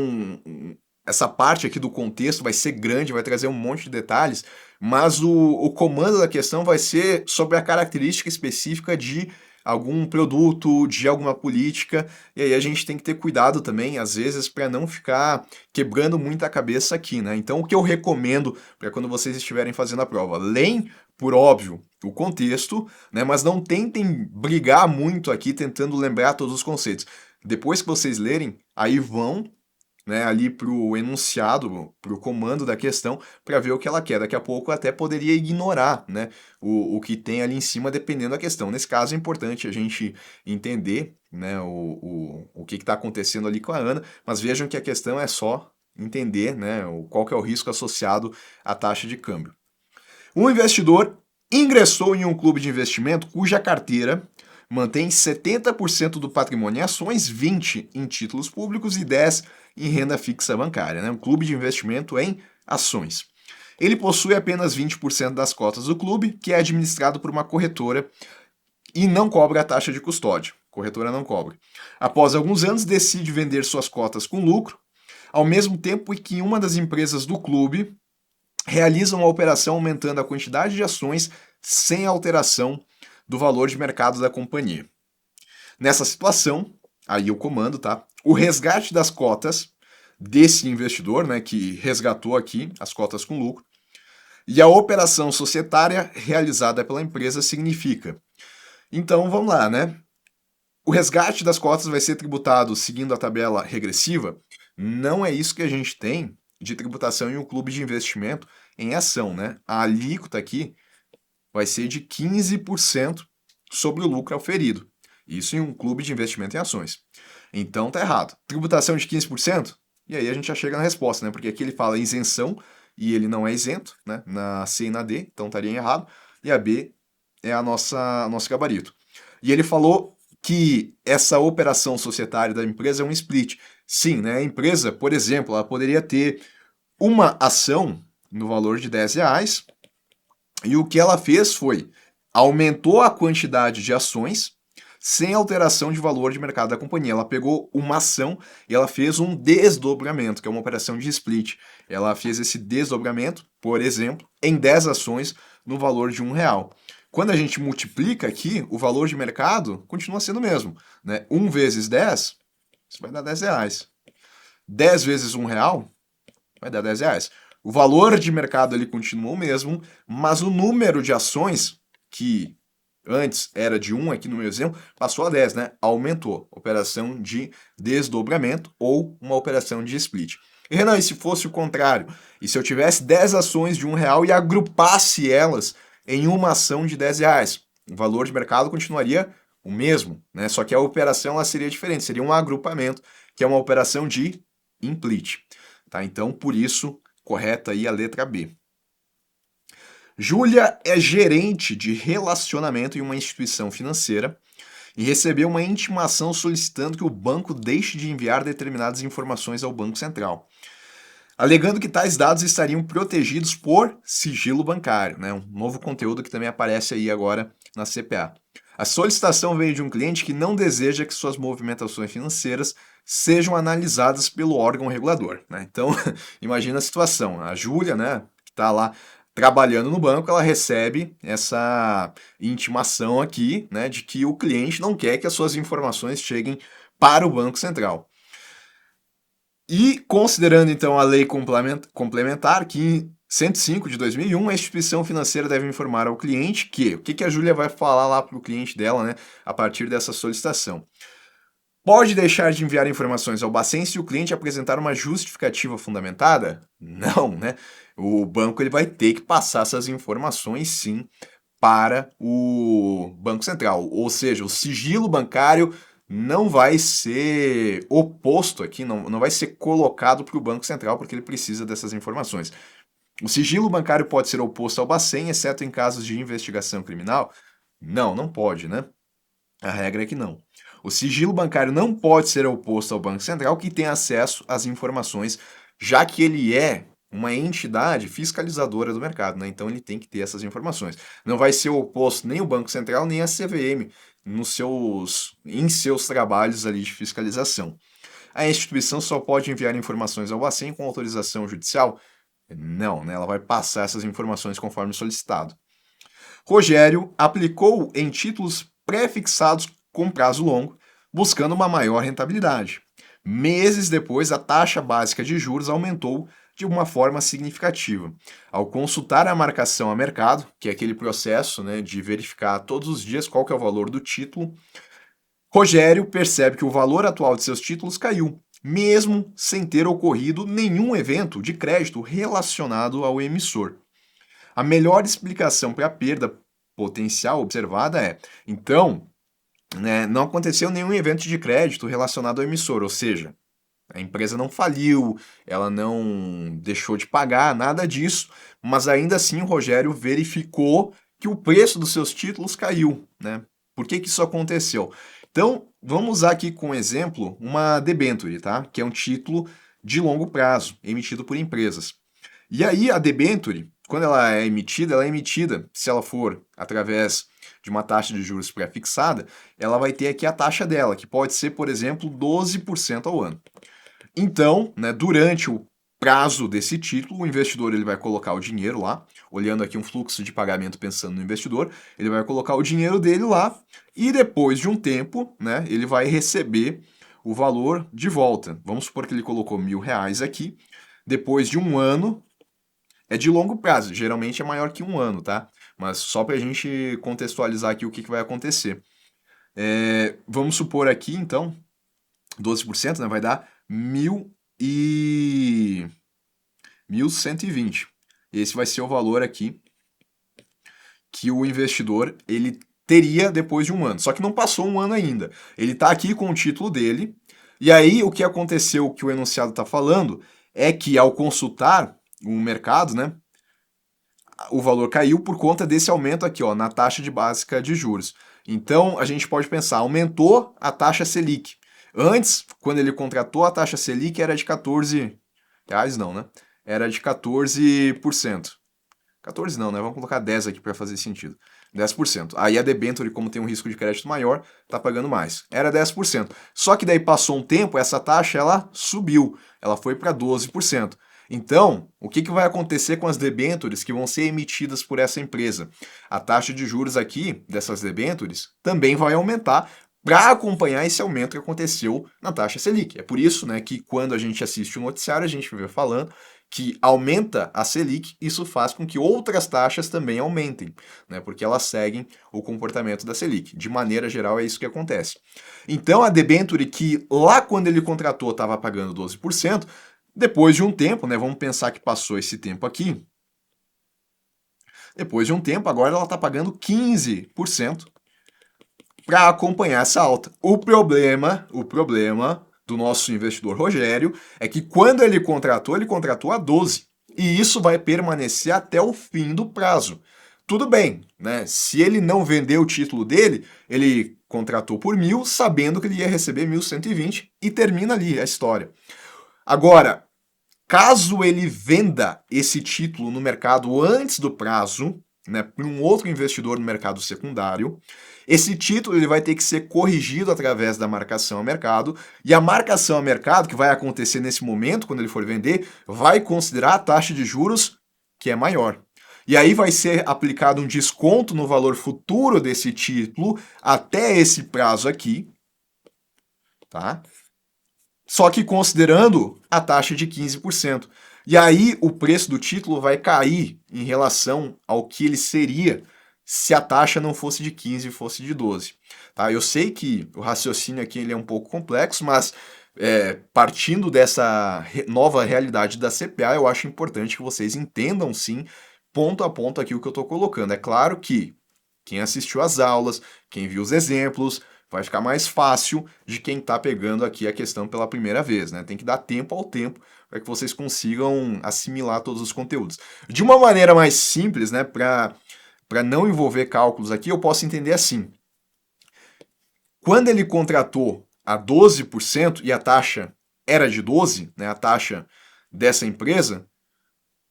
essa parte aqui do contexto vai ser grande, vai trazer um monte de detalhes, mas o comando da questão vai ser sobre a característica específica de algum produto, de alguma política, e aí a gente tem que ter cuidado também, às vezes, para não ficar quebrando muita cabeça aqui, né? Então, o que eu recomendo para quando vocês estiverem fazendo a prova, leem, por óbvio, o contexto, né? Mas não tentem brigar muito aqui tentando lembrar todos os conceitos. Depois que vocês lerem, aí vão né, ali para o enunciado, para o comando da questão, para ver o que ela quer. Daqui a pouco até poderia ignorar, né, o que tem ali em cima, dependendo da questão. Nesse caso é importante a gente entender, né, o que está acontecendo ali com a Ana, mas vejam que a questão é só entender, né, qual que é o risco associado à taxa de câmbio. Um investidor ingressou em um clube de investimento cuja carteira mantém 70% do patrimônio em ações, 20% em títulos públicos e 10% em renda fixa bancária, né? Um clube de investimento em ações. Ele possui apenas 20% das cotas do clube, que é administrado por uma corretora e não cobra a taxa de custódia. A corretora não cobra. Após alguns anos, decide vender suas cotas com lucro, ao mesmo tempo que uma das empresas do clube realiza uma operação aumentando a quantidade de ações sem alteração do valor de mercado da companhia. Nessa situação, aí o comando, tá? O resgate das cotas desse investidor, né, que resgatou aqui as cotas com lucro, e a operação societária realizada pela empresa significa. Então, vamos lá, né? O resgate das cotas vai ser tributado seguindo a tabela regressiva. Não é isso que a gente tem de tributação em um clube de investimento em ação, né? A alíquota aqui vai ser de 15% sobre o lucro auferido. Isso em um clube de investimento em ações. Então tá errado. Tributação de 15%? E aí a gente já chega na resposta, né? Porque aqui ele fala isenção e ele não é isento, né? Na C e na D, então estaria errado. E a B é nosso gabarito. E ele falou que essa operação societária da empresa é um split. Sim, né? A empresa, por exemplo, ela poderia ter uma ação no valor de R$10, e o que ela fez foi aumentou a quantidade de ações sem alteração de valor de mercado da companhia. Ela pegou uma ação e ela fez um desdobramento, que é uma operação de split. Ela fez esse desdobramento, por exemplo, em 10 ações no valor de R$1. Quando a gente multiplica aqui, o valor de mercado continua sendo o mesmo, né? 1 vezes 10, isso vai dar R$10. 10 vezes R$1 vai dar R$10. O valor de mercado ele continua o mesmo, mas o número de ações, que antes era de 1 aqui no meu exemplo, passou a 10, né? Aumentou. Operação de desdobramento ou uma operação de split. E Renan, e se fosse o contrário? E se eu tivesse 10 ações de R$1 e agrupasse elas em uma ação de R$10? O valor de mercado continuaria o mesmo, né? Só que a operação ela seria diferente, seria um agrupamento, que é uma operação de implit. Tá? Então, por isso, correta aí a letra B. Júlia é gerente de relacionamento em uma instituição financeira e recebeu uma intimação solicitando que o banco deixe de enviar determinadas informações ao Banco Central, alegando que tais dados estariam protegidos por sigilo bancário, né? Um novo conteúdo que também aparece aí agora na CPA. A solicitação veio de um cliente que não deseja que suas movimentações financeiras sejam analisadas pelo órgão regulador, né? Então, imagina a situação. A Júlia, né, que está lá trabalhando no banco, ela recebe essa intimação aqui, né, de que o cliente não quer que as suas informações cheguem para o Banco Central. E considerando então a lei complementar, que 105 de 2001, a instituição financeira deve informar ao cliente que o que a Júlia vai falar lá para o cliente dela, né, a partir dessa solicitação. Pode deixar de enviar informações ao Bacen se o cliente apresentar uma justificativa fundamentada? Não, né? O banco ele vai ter que passar essas informações, sim, para o Banco Central. Ou seja, o sigilo bancário não vai ser oposto aqui, não vai ser colocado para o Banco Central, porque ele precisa dessas informações. O sigilo bancário pode ser oposto ao Bacen, exceto em casos de investigação criminal? Não pode, né? A regra é que não. O sigilo bancário não pode ser oposto ao Banco Central, que tem acesso às informações, já que ele é uma entidade fiscalizadora do mercado, né? Então ele tem que ter essas informações. Não vai ser oposto nem o Banco Central, nem a CVM em seus trabalhos ali de fiscalização. A instituição só pode enviar informações ao Bacen com autorização judicial? Não, né? Ela vai passar essas informações conforme solicitado. Rogério aplicou em títulos pré-fixados com prazo longo, buscando uma maior rentabilidade. Meses depois, a taxa básica de juros aumentou de uma forma significativa. Ao consultar a marcação a mercado, que é aquele processo, né, de verificar todos os dias qual que é o valor do título, Rogério percebe que o valor atual de seus títulos caiu, mesmo sem ter ocorrido nenhum evento de crédito relacionado ao emissor. A melhor explicação para a perda potencial observada é, então, né, não aconteceu nenhum evento de crédito relacionado ao emissor, ou seja, a empresa não faliu, ela não deixou de pagar, nada disso, mas ainda assim o Rogério verificou que o preço dos seus títulos caiu, né? Por que que isso aconteceu? Então, vamos usar aqui como exemplo uma debenture, tá? Que é um título de longo prazo, emitido por empresas. E aí a debenture, quando ela é emitida, se ela for através de uma taxa de juros pré-fixada, ela vai ter aqui a taxa dela, que pode ser, por exemplo, 12% ao ano. Então, né, durante o prazo desse título, o investidor ele vai colocar o dinheiro lá, olhando aqui um fluxo de pagamento pensando no investidor, ele vai colocar o dinheiro dele lá e depois de um tempo, né, ele vai receber o valor de volta. Vamos supor que ele colocou R$ 1.000 aqui, depois de um ano, é de longo prazo, geralmente é maior que um ano, tá? Mas só para a gente contextualizar aqui o que vai acontecer. Vamos supor aqui, então, 12%, né, vai dar 1.120. Esse vai ser o valor aqui que o investidor ele teria depois de um ano. Só que não passou um ano ainda. Ele está aqui com o título dele. E aí o que aconteceu, o que o enunciado está falando, é que ao consultar o mercado, né, o valor caiu por conta desse aumento aqui, ó, na taxa de básica de juros. Então a gente pode pensar, aumentou a taxa Selic. Antes, quando ele contratou, a taxa Selic era de 14 reais, não, né? Era de 14%. 14 não, né? Vamos colocar 10 aqui para fazer sentido. 10%. Aí a debenture, como tem um risco de crédito maior, tá pagando mais. Era 10%. Só que daí passou um tempo, essa taxa ela subiu. Ela foi para 12%. Então, o que vai acontecer com as debentures que vão ser emitidas por essa empresa? A taxa de juros aqui dessas debentures também vai aumentar para acompanhar esse aumento que aconteceu na taxa Selic. É por isso, né, que quando a gente assiste o noticiário, a gente vê falando que aumenta a Selic, isso faz com que outras taxas também aumentem, né, porque elas seguem o comportamento da Selic. De maneira geral, é isso que acontece. Então, a debenture que lá quando ele contratou estava pagando 12%, depois de um tempo, né, vamos pensar que passou esse tempo aqui, depois de um tempo, agora ela está pagando 15% para acompanhar essa alta. O problema do nosso investidor Rogério é que quando ele contratou a 12. E isso vai permanecer até o fim do prazo. Tudo bem, né? Se ele não vender o título dele, ele contratou por 1.000, sabendo que ele ia receber 1.120 e termina ali a história. Agora, caso ele venda esse título no mercado antes do prazo, né, para um outro investidor no mercado secundário, esse título ele vai ter que ser corrigido através da marcação a mercado, e a marcação a mercado, que vai acontecer nesse momento, quando ele for vender, vai considerar a taxa de juros que é maior. E aí vai ser aplicado um desconto no valor futuro desse título até esse prazo aqui, tá? Só que considerando a taxa de 15%. E aí o preço do título vai cair em relação ao que ele seria se a taxa não fosse de 15 e fosse de 12. Tá? Eu sei que o raciocínio aqui ele é um pouco complexo, mas partindo dessa nova realidade da CPA, eu acho importante que vocês entendam sim, ponto a ponto aqui o que eu estou colocando. É claro que quem assistiu às aulas, quem viu os exemplos, vai ficar mais fácil de quem está pegando aqui a questão pela primeira vez, né? Tem que dar tempo ao tempo para que vocês consigam assimilar todos os conteúdos. De uma maneira mais simples, né, para não envolver cálculos aqui, eu posso entender assim. Quando ele contratou a 12% e a taxa era de 12, né, a taxa dessa empresa,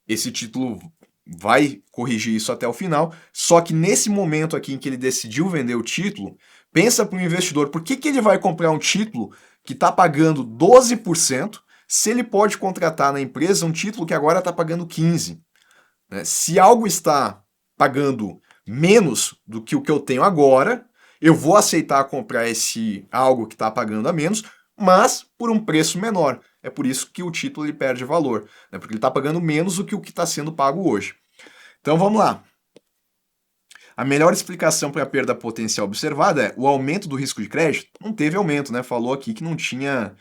esse título vai corrigir isso até o final, só que nesse momento aqui em que ele decidiu vender o título, pensa para o investidor, por que ele vai comprar um título que está pagando 12%, se ele pode contratar na empresa um título que agora está pagando 15%? Né? Se algo está pagando menos do que o que eu tenho agora, eu vou aceitar comprar esse algo que está pagando a menos, mas por um preço menor. É por isso que o título ele perde valor, né? Porque ele está pagando menos do que o que está sendo pago hoje. Então vamos lá. A melhor explicação para a perda potencial observada é o aumento do risco de crédito. Não teve aumento, né? Falou aqui que não tinha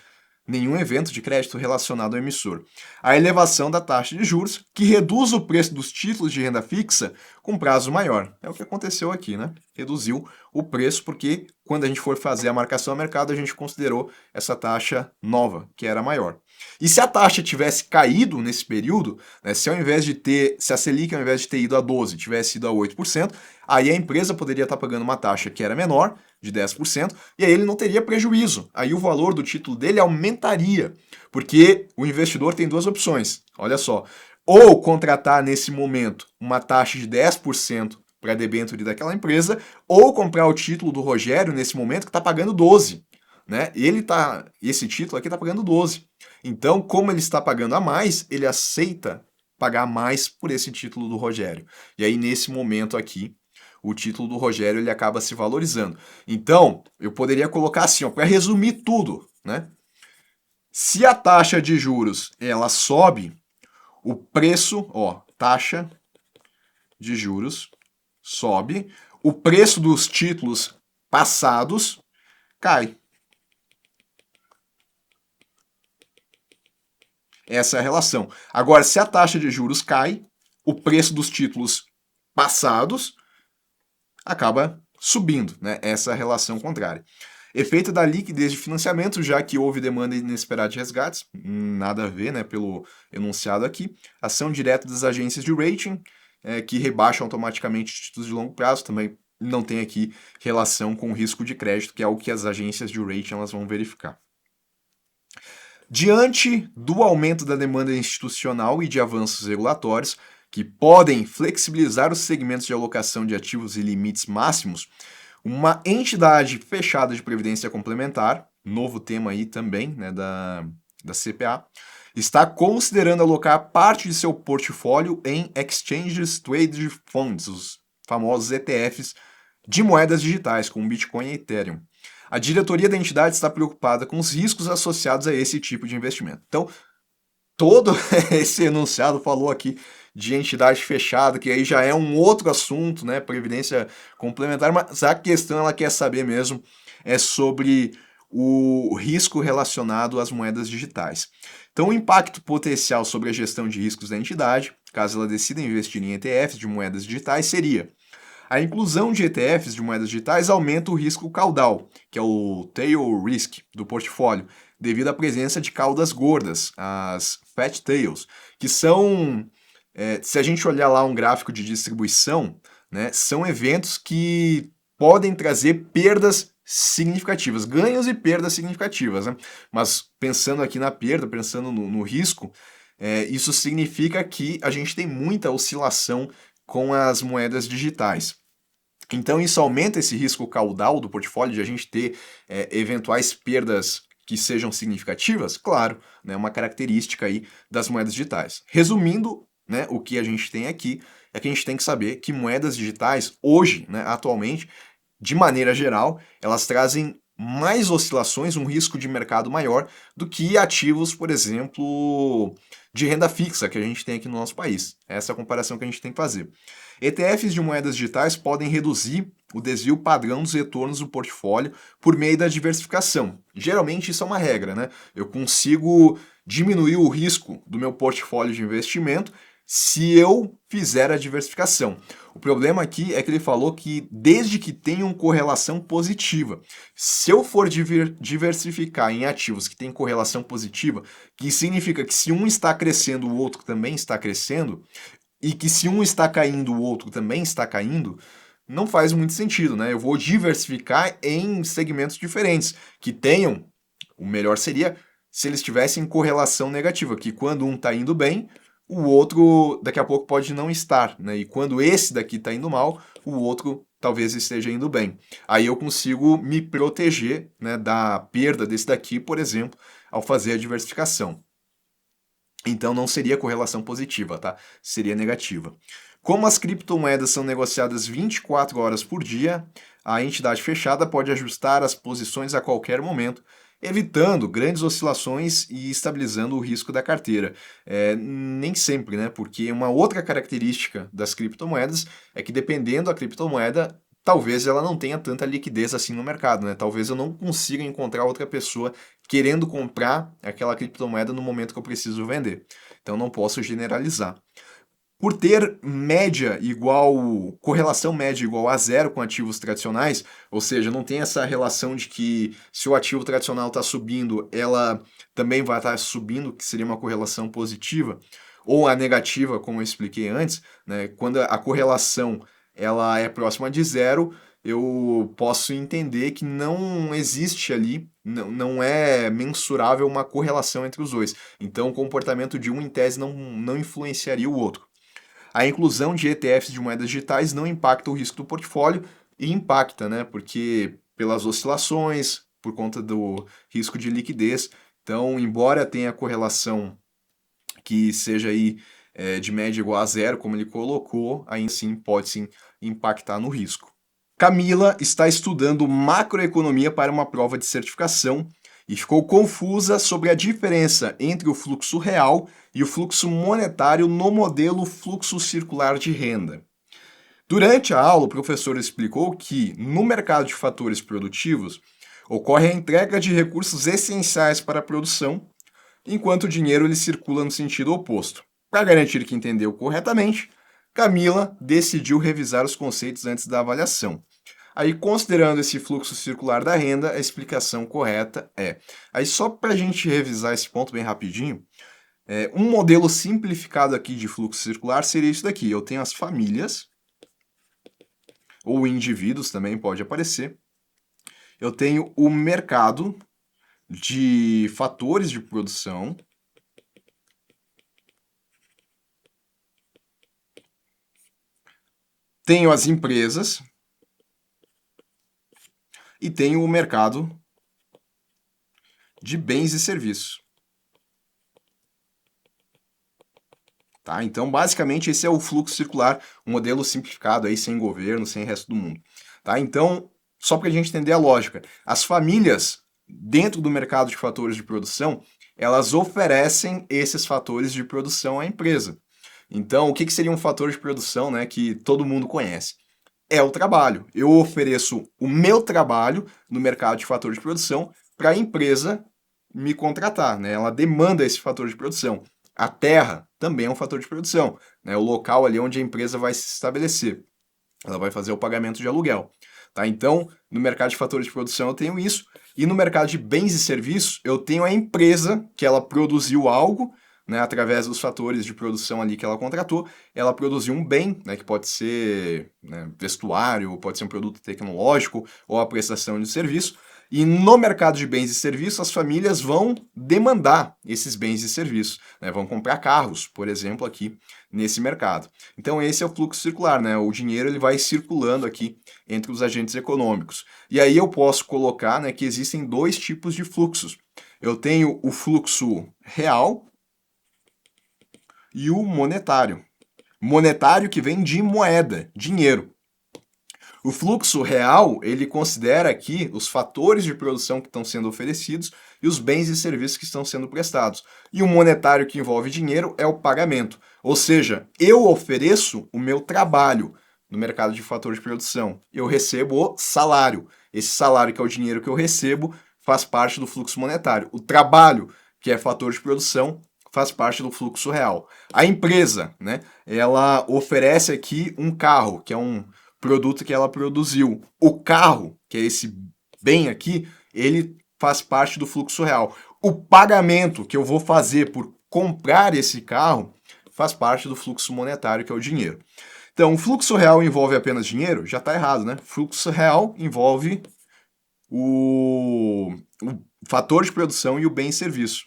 nenhum evento de crédito relacionado ao emissor. A elevação da taxa de juros, que reduz o preço dos títulos de renda fixa com prazo maior. É o que aconteceu aqui, né? Reduziu o preço porque quando a gente for fazer a marcação a mercado, a gente considerou essa taxa nova, que era maior. E se a taxa tivesse caído nesse período, né, se a Selic ao invés de ter ido a 12, tivesse ido a 8%, aí a empresa poderia estar pagando uma taxa que era menor, de 10%, e aí ele não teria prejuízo. Aí o valor do título dele aumentaria, porque o investidor tem duas opções. Olha só, ou contratar nesse momento uma taxa de 10% para a debênture daquela empresa, ou comprar o título do Rogério nesse momento que está pagando 12, né? Esse título aqui está pagando 12. Então, como ele está pagando a mais, ele aceita pagar mais por esse título do Rogério. E aí, nesse momento aqui, o título do Rogério ele acaba se valorizando. Então, eu poderia colocar assim, para resumir tudo, né? Se a taxa de juros ela sobe, o preço, ó, taxa de juros sobe, o preço dos títulos passados cai. Essa é a relação. Agora, se a taxa de juros cai, o preço dos títulos passados acaba subindo, né? Essa é a relação contrária. Efeito da liquidez de financiamento, já que houve demanda inesperada de resgates, nada a ver, né, pelo enunciado aqui. Ação direta das agências de rating, que rebaixam automaticamente títulos de longo prazo, também não tem aqui relação com o risco de crédito, que é o que as agências de rating elas vão verificar. Diante do aumento da demanda institucional e de avanços regulatórios, que podem flexibilizar os segmentos de alocação de ativos e limites máximos, uma entidade fechada de previdência complementar, novo tema aí também, né, da CPA, está considerando alocar parte de seu portfólio em Exchanges Traded Funds, os famosos ETFs de moedas digitais, como Bitcoin e Ethereum. A diretoria da entidade está preocupada com os riscos associados a esse tipo de investimento. Então, todo esse enunciado falou aqui de entidade fechada, que aí já é um outro assunto, né, previdência complementar, mas a questão ela quer saber mesmo é sobre o risco relacionado às moedas digitais. Então, o impacto potencial sobre a gestão de riscos da entidade, caso ela decida investir em ETFs de moedas digitais, seria: a inclusão de ETFs de moedas digitais aumenta o risco caudal, que é o tail risk do portfólio, devido à presença de caudas gordas, as fat tails, que são, se a gente olhar lá um gráfico de distribuição, né, são eventos que podem trazer perdas significativas, ganhos e perdas significativas, né? Mas pensando aqui na perda, pensando no risco, isso significa que a gente tem muita oscilação com as moedas digitais. Então isso aumenta esse risco caudal do portfólio de a gente ter eventuais perdas que sejam significativas? Claro, né, uma característica aí das moedas digitais. Resumindo, né, o que a gente tem aqui é que a gente tem que saber que moedas digitais hoje, né, atualmente, de maneira geral, elas trazem mais oscilações, um risco de mercado maior do que ativos, por exemplo, de renda fixa que a gente tem aqui no nosso país. Essa é a comparação que a gente tem que fazer. ETFs de moedas digitais podem reduzir o desvio padrão dos retornos do portfólio por meio da diversificação. Geralmente isso é uma regra, né? Eu consigo diminuir o risco do meu portfólio de investimento se eu fizer a diversificação. O problema aqui é que ele falou que desde que tenham correlação positiva. Se eu for diversificar em ativos que têm correlação positiva, que significa que se um está crescendo, o outro também está crescendo, e que se um está caindo, o outro também está caindo, não faz muito sentido, né? Eu vou diversificar em segmentos diferentes, que tenham, o melhor seria se eles tivessem correlação negativa, que quando um está indo bem, o outro daqui a pouco pode não estar, né? E quando esse daqui está indo mal, o outro talvez esteja indo bem. Aí eu consigo me proteger, né, da perda desse daqui, por exemplo, ao fazer a diversificação. Então não seria correlação positiva, tá? Seria negativa. Como as criptomoedas são negociadas 24 horas por dia, a entidade fechada pode ajustar as posições a qualquer momento, evitando grandes oscilações e estabilizando o risco da carteira. Nem sempre, né? Porque uma outra característica das criptomoedas é que, dependendo da criptomoeda, talvez ela não tenha tanta liquidez assim no mercado, né? Talvez eu não consiga encontrar outra pessoa querendo comprar aquela criptomoeda no momento que eu preciso vender. Então não posso generalizar. Por ter média igual, correlação média igual a zero com ativos tradicionais, ou seja, não tem essa relação de que se o ativo tradicional está subindo, ela também vai estar subindo, que seria uma correlação positiva, ou a negativa, como eu expliquei antes, né? Quando a correlação ela é próxima de zero, eu posso entender que não existe ali, não é mensurável uma correlação entre os dois. Então, o comportamento de um, em tese, não influenciaria o outro. A inclusão de ETFs de moedas digitais não impacta o risco do portfólio e impacta, né? Porque pelas oscilações, por conta do risco de liquidez. Então, embora tenha correlação que seja aí de média igual a zero, como ele colocou, aí sim pode sim impactar no risco. Camila está estudando macroeconomia para uma prova de certificação e ficou confusa sobre a diferença entre o fluxo real e o fluxo monetário no modelo fluxo circular de renda. Durante a aula, o professor explicou que, no mercado de fatores produtivos, ocorre a entrega de recursos essenciais para a produção, enquanto o dinheiro ele circula no sentido oposto. Para garantir que entendeu corretamente, Camila decidiu revisar os conceitos antes da avaliação. Aí, considerando esse fluxo circular da renda, a explicação correta é. Aí, só para a gente revisar esse ponto bem rapidinho, um modelo simplificado aqui de fluxo circular seria isso daqui. Eu tenho as famílias, ou indivíduos também pode aparecer. Eu tenho o mercado de fatores de produção. Tenho as empresas. E tenho o mercado de bens e serviços. Tá? Então, basicamente, esse é o fluxo circular, um modelo simplificado, aí, sem governo, sem resto do mundo. Tá? Então, só para a gente entender a lógica, as famílias, dentro do mercado de fatores de produção, elas oferecem esses fatores de produção à empresa. Então, o que seria um fator de produção, né, que todo mundo conhece? É o trabalho. Eu ofereço o meu trabalho no mercado de fator de produção para a empresa me contratar, né? Ela demanda esse fator de produção. A terra também é um fator de produção, né? O local ali onde a empresa vai se estabelecer. Ela vai fazer o pagamento de aluguel, tá? Então, no mercado de fatores de produção eu tenho isso, e no mercado de bens e serviços eu tenho a empresa que ela produziu algo, né, através dos fatores de produção ali que ela contratou, ela produziu um bem, né, que pode ser, né, vestuário, pode ser um produto tecnológico ou a prestação de serviço. E no mercado de bens e serviços, as famílias vão demandar esses bens e serviços, né, vão comprar carros, por exemplo, aqui nesse mercado. Então esse é o fluxo circular, né? O dinheiro ele vai circulando aqui entre os agentes econômicos. E aí eu posso colocar, né, que existem dois tipos de fluxos. Eu tenho o fluxo real e o monetário. Monetário que vem de moeda, dinheiro. O fluxo real, ele considera aqui os fatores de produção que estão sendo oferecidos e os bens e serviços que estão sendo prestados. E o monetário que envolve dinheiro é o pagamento. Ou seja, eu ofereço o meu trabalho no mercado de fatores de produção. Eu recebo o salário. Esse salário, que é o dinheiro que eu recebo, faz parte do fluxo monetário. O trabalho, que é fator de produção, faz parte do fluxo real. A empresa, né, ela oferece aqui um carro, que é um produto que ela produziu. O carro, que é esse bem aqui, ele faz parte do fluxo real. O pagamento que eu vou fazer por comprar esse carro faz parte do fluxo monetário, que é o dinheiro. Então, o fluxo real envolve apenas dinheiro? Já está errado, né? Fluxo real envolve o fator de produção e o bem e serviço.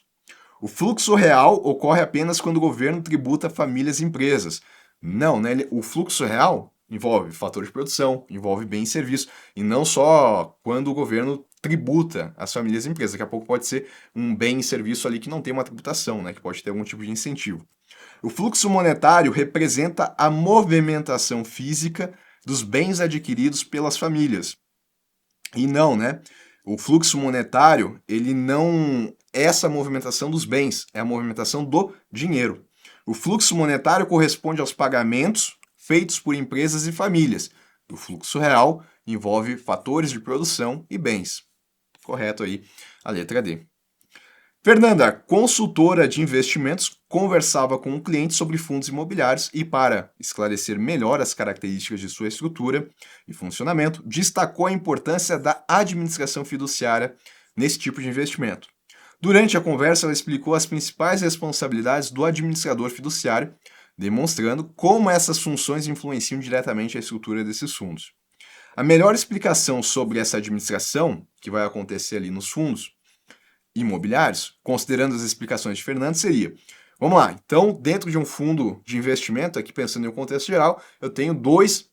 O fluxo real ocorre apenas quando o governo tributa famílias e empresas. Não, né? O fluxo real envolve fator de produção, envolve bem e serviço, e não só quando o governo tributa as famílias e empresas. Daqui a pouco pode ser um bem e serviço ali que não tem uma tributação, né? Que pode ter algum tipo de incentivo. O fluxo monetário representa a movimentação física dos bens adquiridos pelas famílias. E não, né? O fluxo monetário, ele não é essa movimentação dos bens, é a movimentação do dinheiro. O fluxo monetário corresponde aos pagamentos feitos por empresas e famílias. O fluxo real envolve fatores de produção e bens. Correto aí a letra D. Fernanda, consultora de investimentos, conversava com um cliente sobre fundos imobiliários e, para esclarecer melhor as características de sua estrutura e funcionamento, destacou a importância da administração fiduciária nesse tipo de investimento. Durante a conversa, ela explicou as principais responsabilidades do administrador fiduciário, demonstrando como essas funções influenciam diretamente a estrutura desses fundos. A melhor explicação sobre essa administração, que vai acontecer ali nos fundos imobiliários, considerando as explicações de Fernando, seria: vamos lá, então, dentro de um fundo de investimento, aqui pensando em um contexto geral, eu tenho dois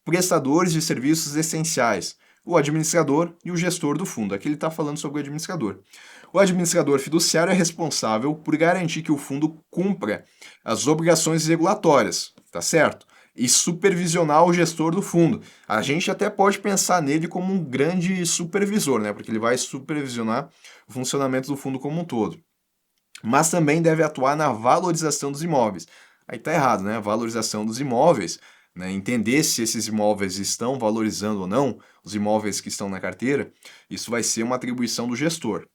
prestadores de serviços essenciais, o administrador e o gestor do fundo. Aqui ele está falando sobre o administrador. O administrador fiduciário é responsável por garantir que o fundo cumpra as obrigações regulatórias, tá certo? E supervisionar o gestor do fundo. A gente até pode pensar nele como um grande supervisor, né? Porque ele vai supervisionar o funcionamento do fundo como um todo. Mas também deve atuar na valorização dos imóveis. Aí tá errado, né? A valorização dos imóveis, né? Entender se esses imóveis estão valorizando ou não, os imóveis que estão na carteira, isso vai ser uma atribuição do gestor.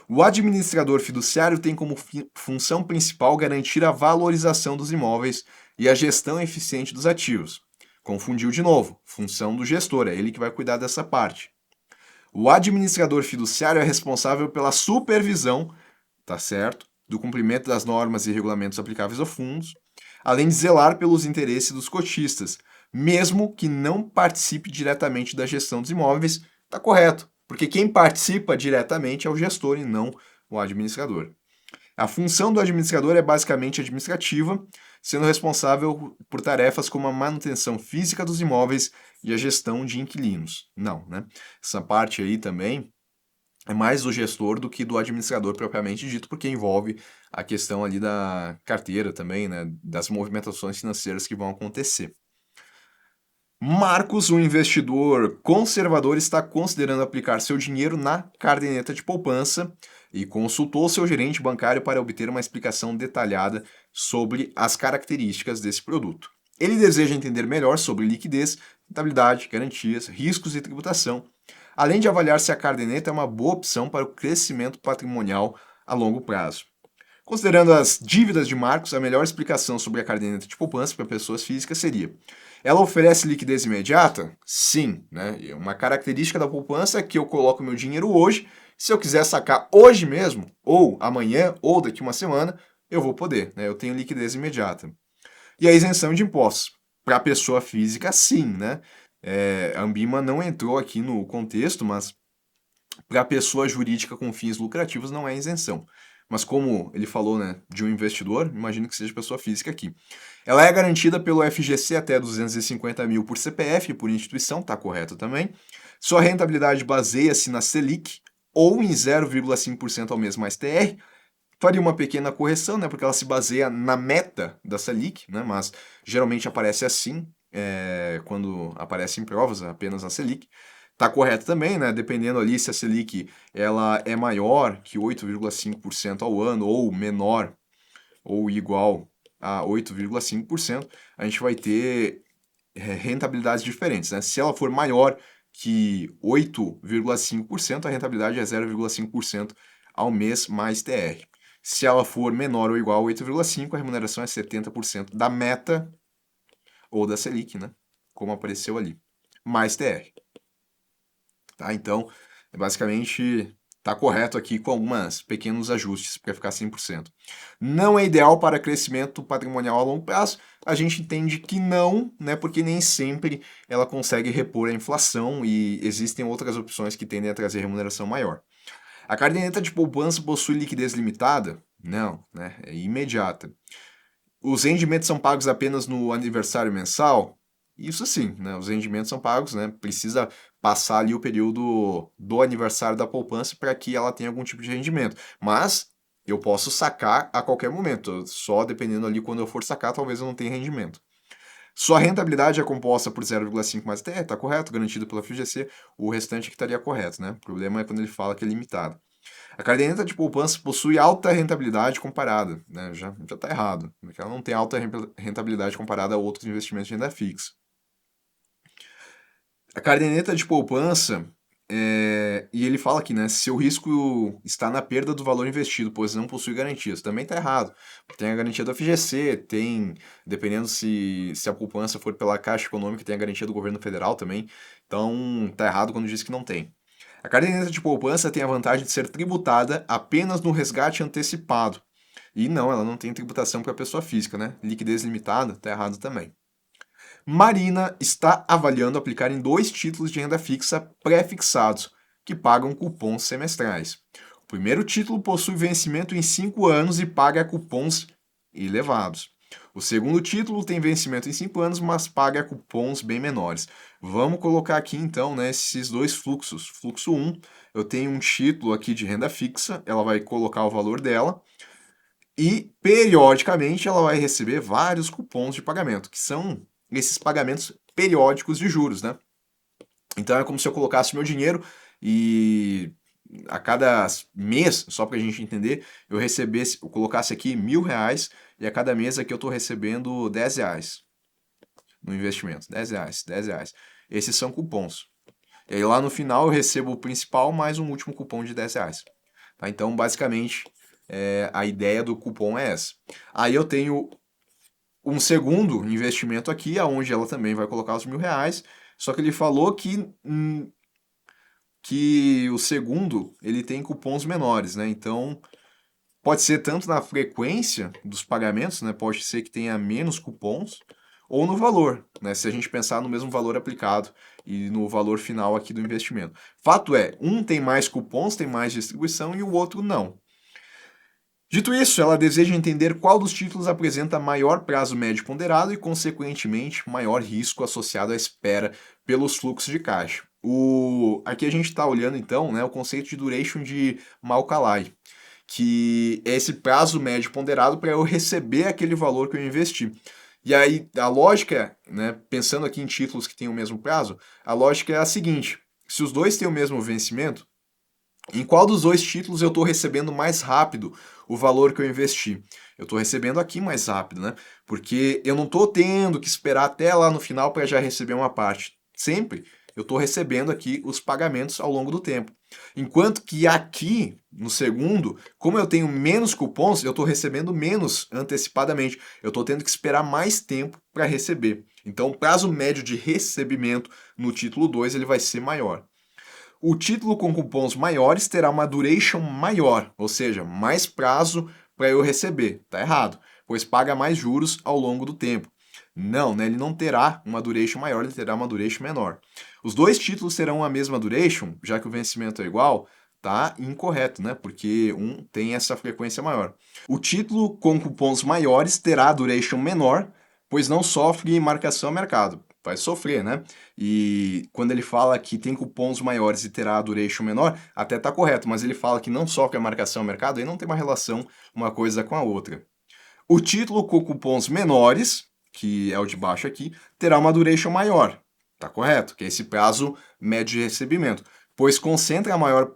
O administrador fiduciário tem como função principal garantir a valorização dos imóveis e a gestão eficiente dos ativos. Confundiu de novo, função do gestor, é ele que vai cuidar dessa parte. O administrador fiduciário é responsável pela supervisão, tá certo, do cumprimento das normas e regulamentos aplicáveis aos fundos, além de zelar pelos interesses dos cotistas, mesmo que não participe diretamente da gestão dos imóveis, tá correto, porque quem participa diretamente é o gestor e não o administrador. A função do administrador é basicamente administrativa, sendo responsável por tarefas como a manutenção física dos imóveis e a gestão de inquilinos. Não, né? Essa parte aí também é mais do gestor do que do administrador propriamente dito, porque envolve a questão ali da carteira também, né? Das movimentações financeiras que vão acontecer. Marcos, um investidor conservador, está considerando aplicar seu dinheiro na caderneta de poupança e consultou seu gerente bancário para obter uma explicação detalhada sobre as características desse produto. Ele deseja entender melhor sobre liquidez, rentabilidade, garantias, riscos e tributação, além de avaliar se a caderneta é uma boa opção para o crescimento patrimonial a longo prazo. Considerando as dívidas de Marcos, a melhor explicação sobre a caderneta de poupança para pessoas físicas seria: ela oferece liquidez imediata? Sim, né? E uma característica da poupança é que eu coloco meu dinheiro hoje, se eu quiser sacar hoje mesmo, ou amanhã, ou daqui uma semana, eu vou poder, né? Eu tenho liquidez imediata. E a isenção de impostos. Para a pessoa física, sim, né? A Ambima não entrou aqui no contexto, mas para a pessoa jurídica com fins lucrativos não é isenção. Mas como ele falou, né, de um investidor, imagino que seja pessoa física aqui. Ela é garantida pelo FGC até 250 mil por CPF e por instituição, tá correto também. Sua rentabilidade baseia-se na Selic ou em 0,5% ao mês mais TR. Faria uma pequena correção, né, porque ela se baseia na meta da Selic, né, mas geralmente aparece assim, quando aparece em provas, apenas a Selic. Tá correto também, né? Dependendo ali se a Selic ela é maior que 8,5% ao ano ou menor ou igual a 8,5%, a gente vai ter rentabilidades diferentes, né? Se ela for maior que 8,5%, a rentabilidade é 0,5% ao mês mais TR. Se ela for menor ou igual a 8,5%, a remuneração é 70% da meta ou da Selic, né? Como apareceu ali, mais TR. Tá? Então, basicamente, está correto aqui com alguns pequenos ajustes para ficar 100%. Não é ideal para crescimento patrimonial a longo prazo. A gente entende que não, né, porque nem sempre ela consegue repor a inflação e existem outras opções que tendem a trazer remuneração maior. A caderneta de poupança possui liquidez limitada? Não, né, é imediata. Os rendimentos são pagos apenas no aniversário mensal? Isso sim, né? Os rendimentos são pagos, né? Precisa passar ali o período do aniversário da poupança para que ela tenha algum tipo de rendimento. Mas eu posso sacar a qualquer momento, só dependendo ali quando eu for sacar, talvez eu não tenha rendimento. Sua rentabilidade é composta por 0,5 mais TR, tá correto, garantido pela FGC, o restante que estaria correto, né? O problema é quando ele fala que é limitado. A caderneta de poupança possui alta rentabilidade comparada, né? Já está errado, porque ela não tem alta rentabilidade comparada a outros investimentos de renda fixa. A caderneta de poupança, e ele fala aqui, né? Seu risco está na perda do valor investido, pois não possui garantias. Também está errado. Tem a garantia do FGC, tem, dependendo se a poupança for pela Caixa Econômica, tem a garantia do governo federal também. Então, tá errado quando diz que não tem. A caderneta de poupança tem a vantagem de ser tributada apenas no resgate antecipado. E não, ela não tem tributação para a pessoa física, né? Liquidez limitada, tá errado também. Marina está avaliando aplicar em 2 títulos de renda fixa pré-fixados, que pagam cupons semestrais. O primeiro título possui vencimento em 5 anos e paga cupons elevados. O segundo título tem vencimento em 5 anos, mas paga cupons bem menores. Vamos colocar aqui então, né, esses dois fluxos. Fluxo 1, eu tenho um título aqui de renda fixa, ela vai colocar o valor dela e periodicamente ela vai receber vários cupons de pagamento, que são esses pagamentos periódicos de juros, né? Então é como se eu colocasse meu dinheiro e a cada mês, só para a gente entender, eu colocasse aqui R$ 1.000 e a cada mês aqui eu estou recebendo R$ 10 no investimento. R$ 10, R$ 10. Esses são cupons. E aí lá no final eu recebo o principal mais um último cupom de R$ 10. Tá? Então, basicamente, a ideia do cupom é essa. Aí eu tenho um segundo investimento aqui, aonde ela também vai colocar os R$ 1.000, só que ele falou que o segundo ele tem cupons menores, né? Então pode ser tanto na frequência dos pagamentos, né? Pode ser que tenha menos cupons, ou no valor, né? Se a gente pensar no mesmo valor aplicado e no valor final aqui do investimento. Fato é, um tem mais cupons, tem mais distribuição e o outro não. Dito isso, ela deseja entender qual dos títulos apresenta maior prazo médio ponderado e, consequentemente, maior risco associado à espera pelos fluxos de caixa. Aqui a gente está olhando, então, né, o conceito de duration de Macaulay, que é esse prazo médio ponderado para eu receber aquele valor que eu investi. E aí, a lógica, né, pensando aqui em títulos que têm o mesmo prazo, a lógica é a seguinte: se os dois têm o mesmo vencimento, em qual dos 2 títulos eu estou recebendo mais rápido o valor que eu investi? Eu estou recebendo aqui mais rápido, né? Porque eu não estou tendo que esperar até lá no final para já receber uma parte. Sempre eu estou recebendo aqui os pagamentos ao longo do tempo. Enquanto que aqui, no segundo, como eu tenho menos cupons, eu estou recebendo menos antecipadamente. Eu estou tendo que esperar mais tempo para receber. Então, o prazo médio de recebimento no título 2 ele vai ser maior. O título com cupons maiores terá uma duration maior, ou seja, mais prazo para eu receber. Tá errado, pois paga mais juros ao longo do tempo. Não, né? Ele não terá uma duration maior, ele terá uma duration menor. Os 2 títulos terão a mesma duration, já que o vencimento é igual, tá incorreto, né? Porque um tem essa frequência maior. O título com cupons maiores terá duration menor, pois não sofre marcação a mercado. Vai sofrer, né? E quando ele fala que tem cupons maiores e terá a duration menor, até tá correto, mas ele fala que não sofre a marcação ao mercado, aí não tem uma relação uma coisa com a outra. O título com cupons menores, que é o de baixo aqui, terá uma duration maior. Tá correto? Que é esse prazo médio de recebimento, pois concentra a maior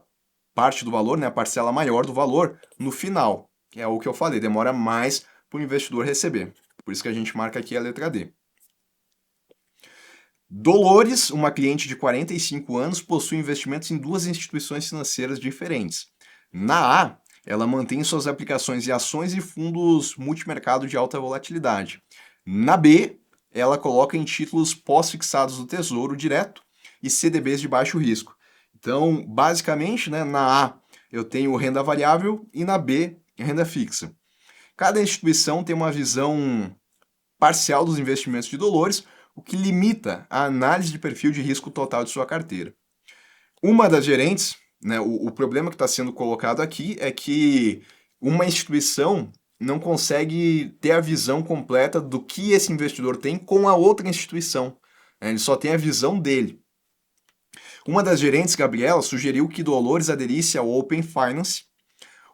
parte do valor, né, a parcela maior do valor no final. Que é o que eu falei, demora mais para o investidor receber. Por isso que a gente marca aqui a letra D. Dolores, uma cliente de 45 anos, possui investimentos em 2 instituições financeiras diferentes. Na A, ela mantém suas aplicações em ações e fundos multimercado de alta volatilidade. Na B, ela coloca em títulos pós-fixados do Tesouro Direto e CDBs de baixo risco. Então, basicamente, né, na A eu tenho renda variável e na B, renda fixa. Cada instituição tem uma visão parcial dos investimentos de Dolores, o que limita a análise de perfil de risco total de sua carteira. Uma das gerentes, né, o problema que está sendo colocado aqui é que uma instituição não consegue ter a visão completa do que esse investidor tem com a outra instituição. Né, ele só tem a visão dele. Uma das gerentes, Gabriela, sugeriu que Dolores aderisse ao Open Finance,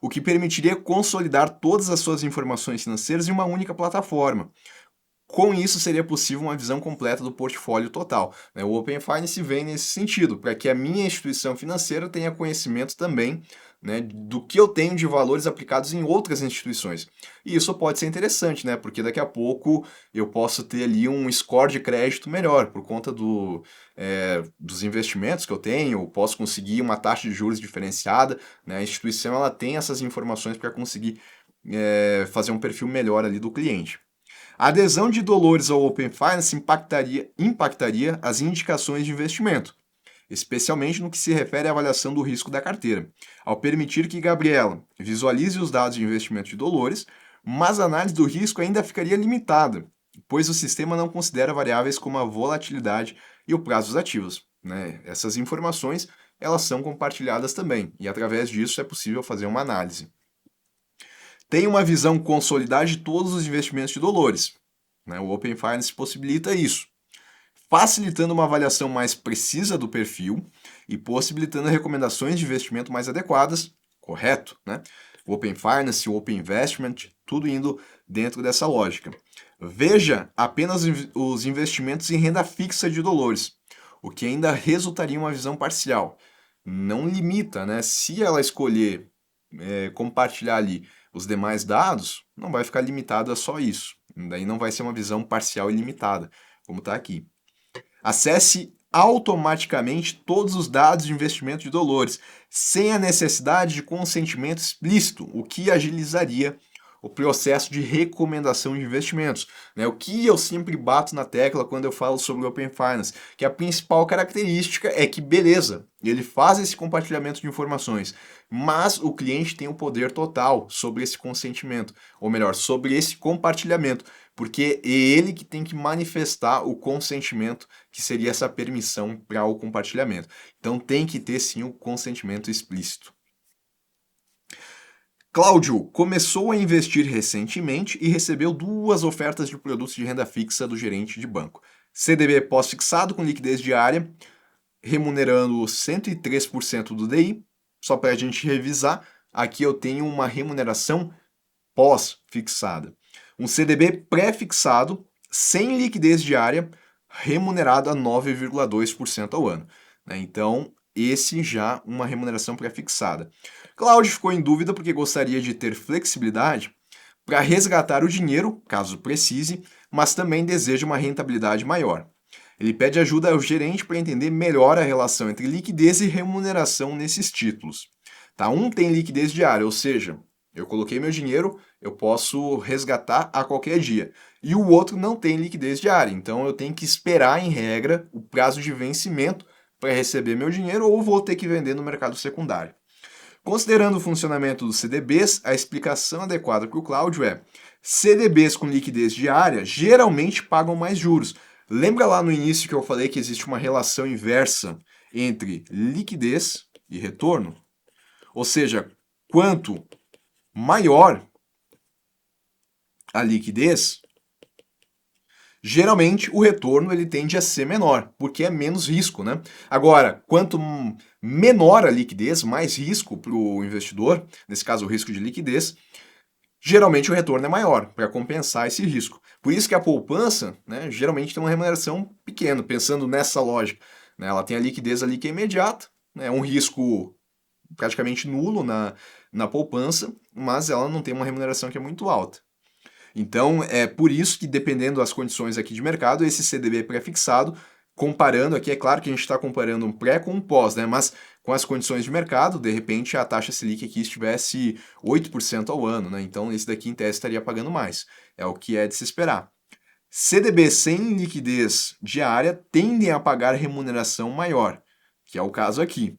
o que permitiria consolidar todas as suas informações financeiras em uma única plataforma. Com isso, seria possível uma visão completa do portfólio total. O Open Finance vem nesse sentido, para que a minha instituição financeira tenha conhecimento também né, do que eu tenho de valores aplicados em outras instituições. E isso pode ser interessante, né, porque daqui a pouco eu posso ter ali um score de crédito melhor por conta dos investimentos que eu tenho, eu posso conseguir uma taxa de juros diferenciada, né, a instituição ela tem essas informações para conseguir fazer um perfil melhor ali do cliente. A adesão de Dolores ao Open Finance impactaria as indicações de investimento, especialmente no que se refere à avaliação do risco da carteira, ao permitir que Gabriela visualize os dados de investimento de Dolores, mas a análise do risco ainda ficaria limitada, pois o sistema não considera variáveis como a volatilidade e o prazo dos ativos, né? Essas informações elas são compartilhadas também, e através disso é possível fazer uma análise. Tem uma visão consolidada de todos os investimentos de Dolores, né? O Open Finance possibilita isso, facilitando uma avaliação mais precisa do perfil e possibilitando recomendações de investimento mais adequadas, correto, né? O Open Finance, o Open Investment, tudo indo dentro dessa lógica. Veja apenas os investimentos em renda fixa de Dolores, o que ainda resultaria em uma visão parcial. Não limita, né? Se ela escolher compartilhar ali os demais dados, não vai ficar limitado a só isso. Daí não vai ser uma visão parcial e limitada, como está aqui. Acesse automaticamente todos os dados de investimento de Dolores, sem a necessidade de consentimento explícito, o que agilizaria o processo de recomendação de investimentos, né? O que eu sempre bato na tecla quando eu falo sobre o Open Finance, que a principal característica é que, beleza, ele faz esse compartilhamento de informações, mas o cliente tem o poder total sobre esse consentimento, ou melhor, sobre esse compartilhamento, porque é ele que tem que manifestar o consentimento, que seria essa permissão para o compartilhamento. Então tem que ter sim o consentimento explícito. Cláudio começou a investir recentemente e recebeu 2 ofertas de produtos de renda fixa do gerente de banco. CDB pós-fixado com liquidez diária, remunerando 103% do DI. Só para a gente revisar, aqui eu tenho uma remuneração pós-fixada. Um CDB pré-fixado, sem liquidez diária, remunerado a 9,2% ao ano, né? Então, esse já uma remuneração pré-fixada. Cláudio ficou em dúvida porque gostaria de ter flexibilidade para resgatar o dinheiro, caso precise, mas também deseja uma rentabilidade maior. Ele pede ajuda ao gerente para entender melhor a relação entre liquidez e remuneração nesses títulos. Tá? Um tem liquidez diária, ou seja, eu coloquei meu dinheiro, eu posso resgatar a qualquer dia. E o outro não tem liquidez diária, então eu tenho que esperar, em regra, o prazo de vencimento para receber meu dinheiro ou vou ter que vender no mercado secundário. Considerando o funcionamento dos CDBs, a explicação adequada para o Cláudio é: CDBs com liquidez diária geralmente pagam mais juros. Lembra lá no início que eu falei que existe uma relação inversa entre liquidez e retorno? Ou seja, quanto maior a liquidez, geralmente o retorno ele tende a ser menor, porque é menos risco, né? Agora, quanto menor a liquidez, mais risco para o investidor, nesse caso o risco de liquidez, geralmente o retorno é maior, para compensar esse risco. Por isso que a poupança, né, geralmente tem uma remuneração pequena, pensando nessa lógica, né? Ela tem a liquidez ali que é imediata, né, um risco praticamente nulo na poupança, mas ela não tem uma remuneração que é muito alta. Então, é por isso que, dependendo das condições aqui de mercado, esse CDB pré-fixado, comparando aqui, é claro que a gente está comparando um pré com um pós, né? Mas com as condições de mercado, de repente a taxa Selic aqui estivesse 8% ao ano, né? Então, esse daqui em tese estaria pagando mais. É o que é de se esperar. CDB sem liquidez diária tendem a pagar remuneração maior, que é o caso aqui,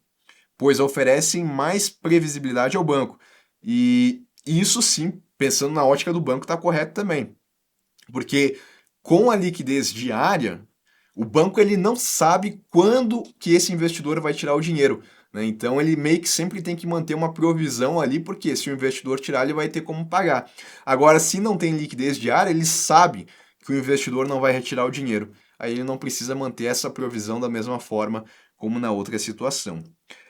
pois oferecem mais previsibilidade ao banco. E isso sim, pensando na ótica do banco, está correto também. Porque com a liquidez diária, o banco ele não sabe quando que esse investidor vai tirar o dinheiro, né? Então ele meio que sempre tem que manter uma provisão ali, porque se o investidor tirar, ele vai ter como pagar. Agora, se não tem liquidez diária, ele sabe que o investidor não vai retirar o dinheiro. Aí ele não precisa manter essa provisão da mesma forma como na outra situação.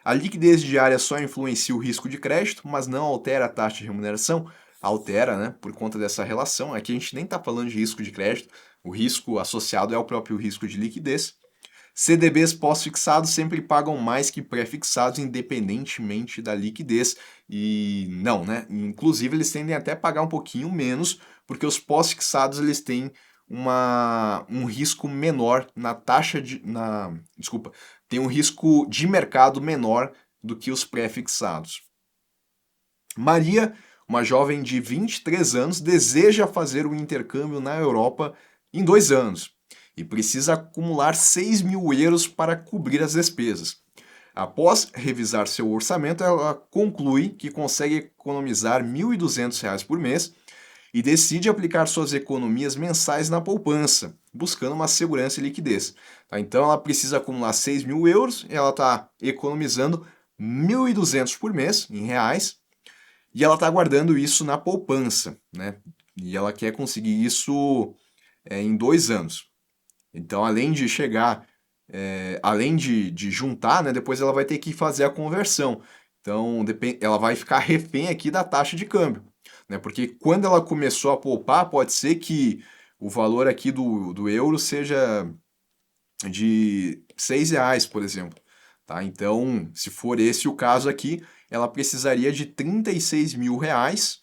A liquidez diária só influencia o risco de crédito, mas não altera a taxa de remuneração. Altera, né, por conta dessa relação. Aqui a gente nem está falando de risco de crédito, o risco associado é o próprio risco de liquidez. CDBs pós-fixados sempre pagam mais que pré-fixados, independentemente da liquidez. E não, né? Inclusive, eles tendem até a pagar um pouquinho menos, porque os pós-fixados eles têm um risco menor na taxa de. Desculpa, tem um risco de mercado menor do que os pré-fixados. Maria, uma jovem de 23 anos, deseja fazer o intercâmbio na Europa em 2 anos e precisa acumular 6 mil euros para cobrir as despesas. Após revisar seu orçamento, ela conclui que consegue economizar R$ 1.200 por mês e decide aplicar suas economias mensais na poupança, buscando uma segurança e liquidez. Tá? Então ela precisa acumular 6 mil euros, ela está economizando 1.200 por mês em reais e ela está guardando isso na poupança, né? E ela quer conseguir isso em 2 anos. Então, além de chegar, além de juntar, né, depois ela vai ter que fazer a conversão. Então, ela vai ficar refém aqui da taxa de câmbio, né? Porque quando ela começou a poupar, pode ser que o valor aqui do euro seja de R$ 6, por exemplo. Tá? Então, se for esse o caso aqui, ela precisaria de 36 mil reais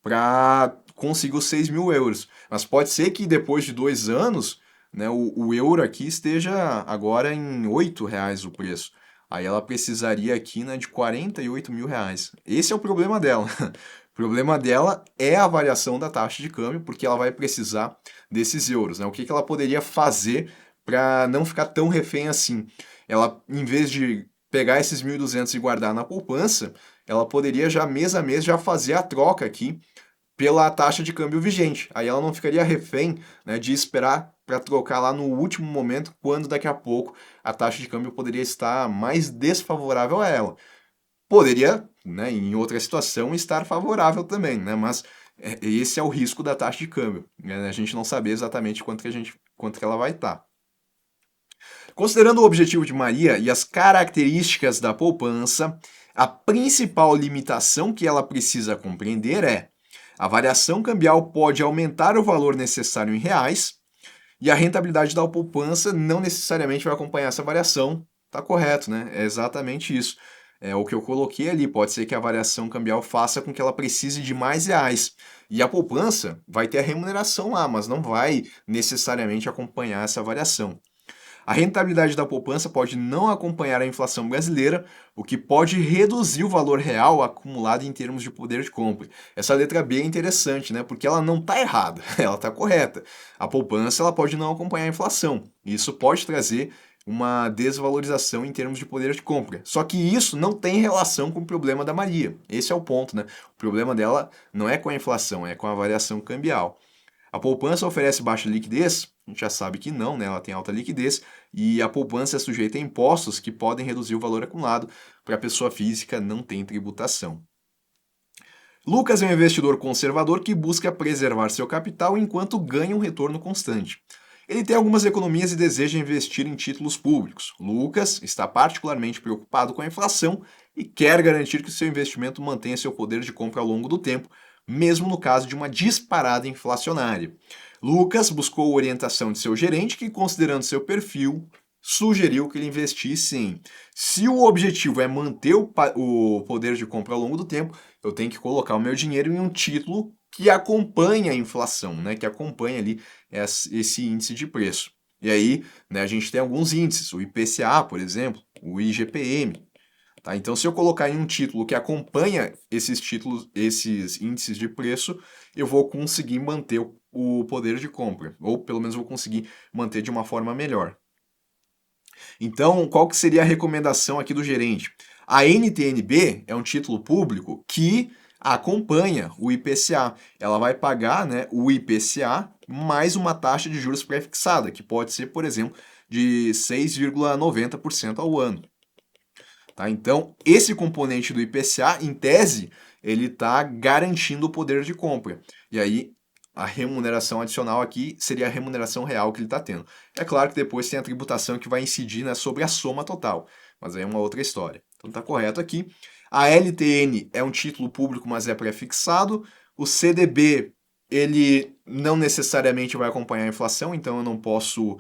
para conseguir os 6 mil euros. Mas pode ser que depois de 2 anos, né, o euro aqui esteja agora em R$ 8 o preço. Aí ela precisaria aqui, né, de 48 mil reais. Esse é o problema dela. O problema dela é a variação da taxa de câmbio, porque ela vai precisar desses euros. Né? O que ela poderia fazer para não ficar tão refém assim? Ela, em vez de pegar esses 1.200 e guardar na poupança, ela poderia já mês a mês já fazer a troca aqui pela taxa de câmbio vigente. Aí ela não ficaria refém, né, de esperar para trocar lá no último momento, quando daqui a pouco a taxa de câmbio poderia estar mais desfavorável a ela. Poderia, né, em outra situação, estar favorável também, né, mas esse é o risco da taxa de câmbio, né, a gente não saber exatamente quanto que ela vai estar. Considerando o objetivo de Maria e as características da poupança, a principal limitação que ela precisa compreender é: a variação cambial pode aumentar o valor necessário em reais e a rentabilidade da poupança não necessariamente vai acompanhar essa variação. Tá correto, né? É exatamente isso. É o que eu coloquei ali. Pode ser que a variação cambial faça com que ela precise de mais reais. E a poupança vai ter a remuneração lá, mas não vai necessariamente acompanhar essa variação. A rentabilidade da poupança pode não acompanhar a inflação brasileira, o que pode reduzir o valor real acumulado em termos de poder de compra. Essa letra B é interessante, né? Porque ela não está errada, ela está correta. A poupança ela pode não acompanhar a inflação. Isso pode trazer uma desvalorização em termos de poder de compra. Só que isso não tem relação com o problema da Maria. Esse é o ponto, né? O problema dela não é com a inflação, é com a variação cambial. A poupança oferece baixa liquidez? A gente já sabe que não, né? Ela tem alta liquidez e a poupança é sujeita a impostos que podem reduzir o valor acumulado para a pessoa física, não tem tributação. Lucas é um investidor conservador que busca preservar seu capital enquanto ganha um retorno constante. Ele tem algumas economias e deseja investir em títulos públicos. Lucas está particularmente preocupado com a inflação e quer garantir que seu investimento mantenha seu poder de compra ao longo do tempo, mesmo no caso de uma disparada inflacionária. Lucas buscou orientação de seu gerente, que, considerando seu perfil, sugeriu que ele investisse em: se o objetivo é manter o poder de compra ao longo do tempo, eu tenho que colocar o meu dinheiro em um título que acompanha a inflação, né? Que acompanha ali esse índice de preço. E aí, né, a gente tem alguns índices, o IPCA, por exemplo, o IGPM. Tá? Então, se eu colocar em um título que acompanha esses índices de preço, eu vou conseguir manter o poder de compra, ou pelo menos vou conseguir manter de uma forma melhor. Então, qual que seria a recomendação aqui do gerente? A NTN-B é um título público que acompanha o IPCA. Ela vai pagar, né, o IPCA mais uma taxa de juros pré-fixada, que pode ser, por exemplo, de 6,90% ao ano. Tá? Então, esse componente do IPCA, em tese, ele está garantindo o poder de compra. E aí, a remuneração adicional aqui seria a remuneração real que ele está tendo. É claro que depois tem a tributação que vai incidir, né, sobre a soma total, mas aí é uma outra história. Então está correto aqui. A LTN é um título público, mas é pré-fixado. O CDB, ele não necessariamente vai acompanhar a inflação, então eu não posso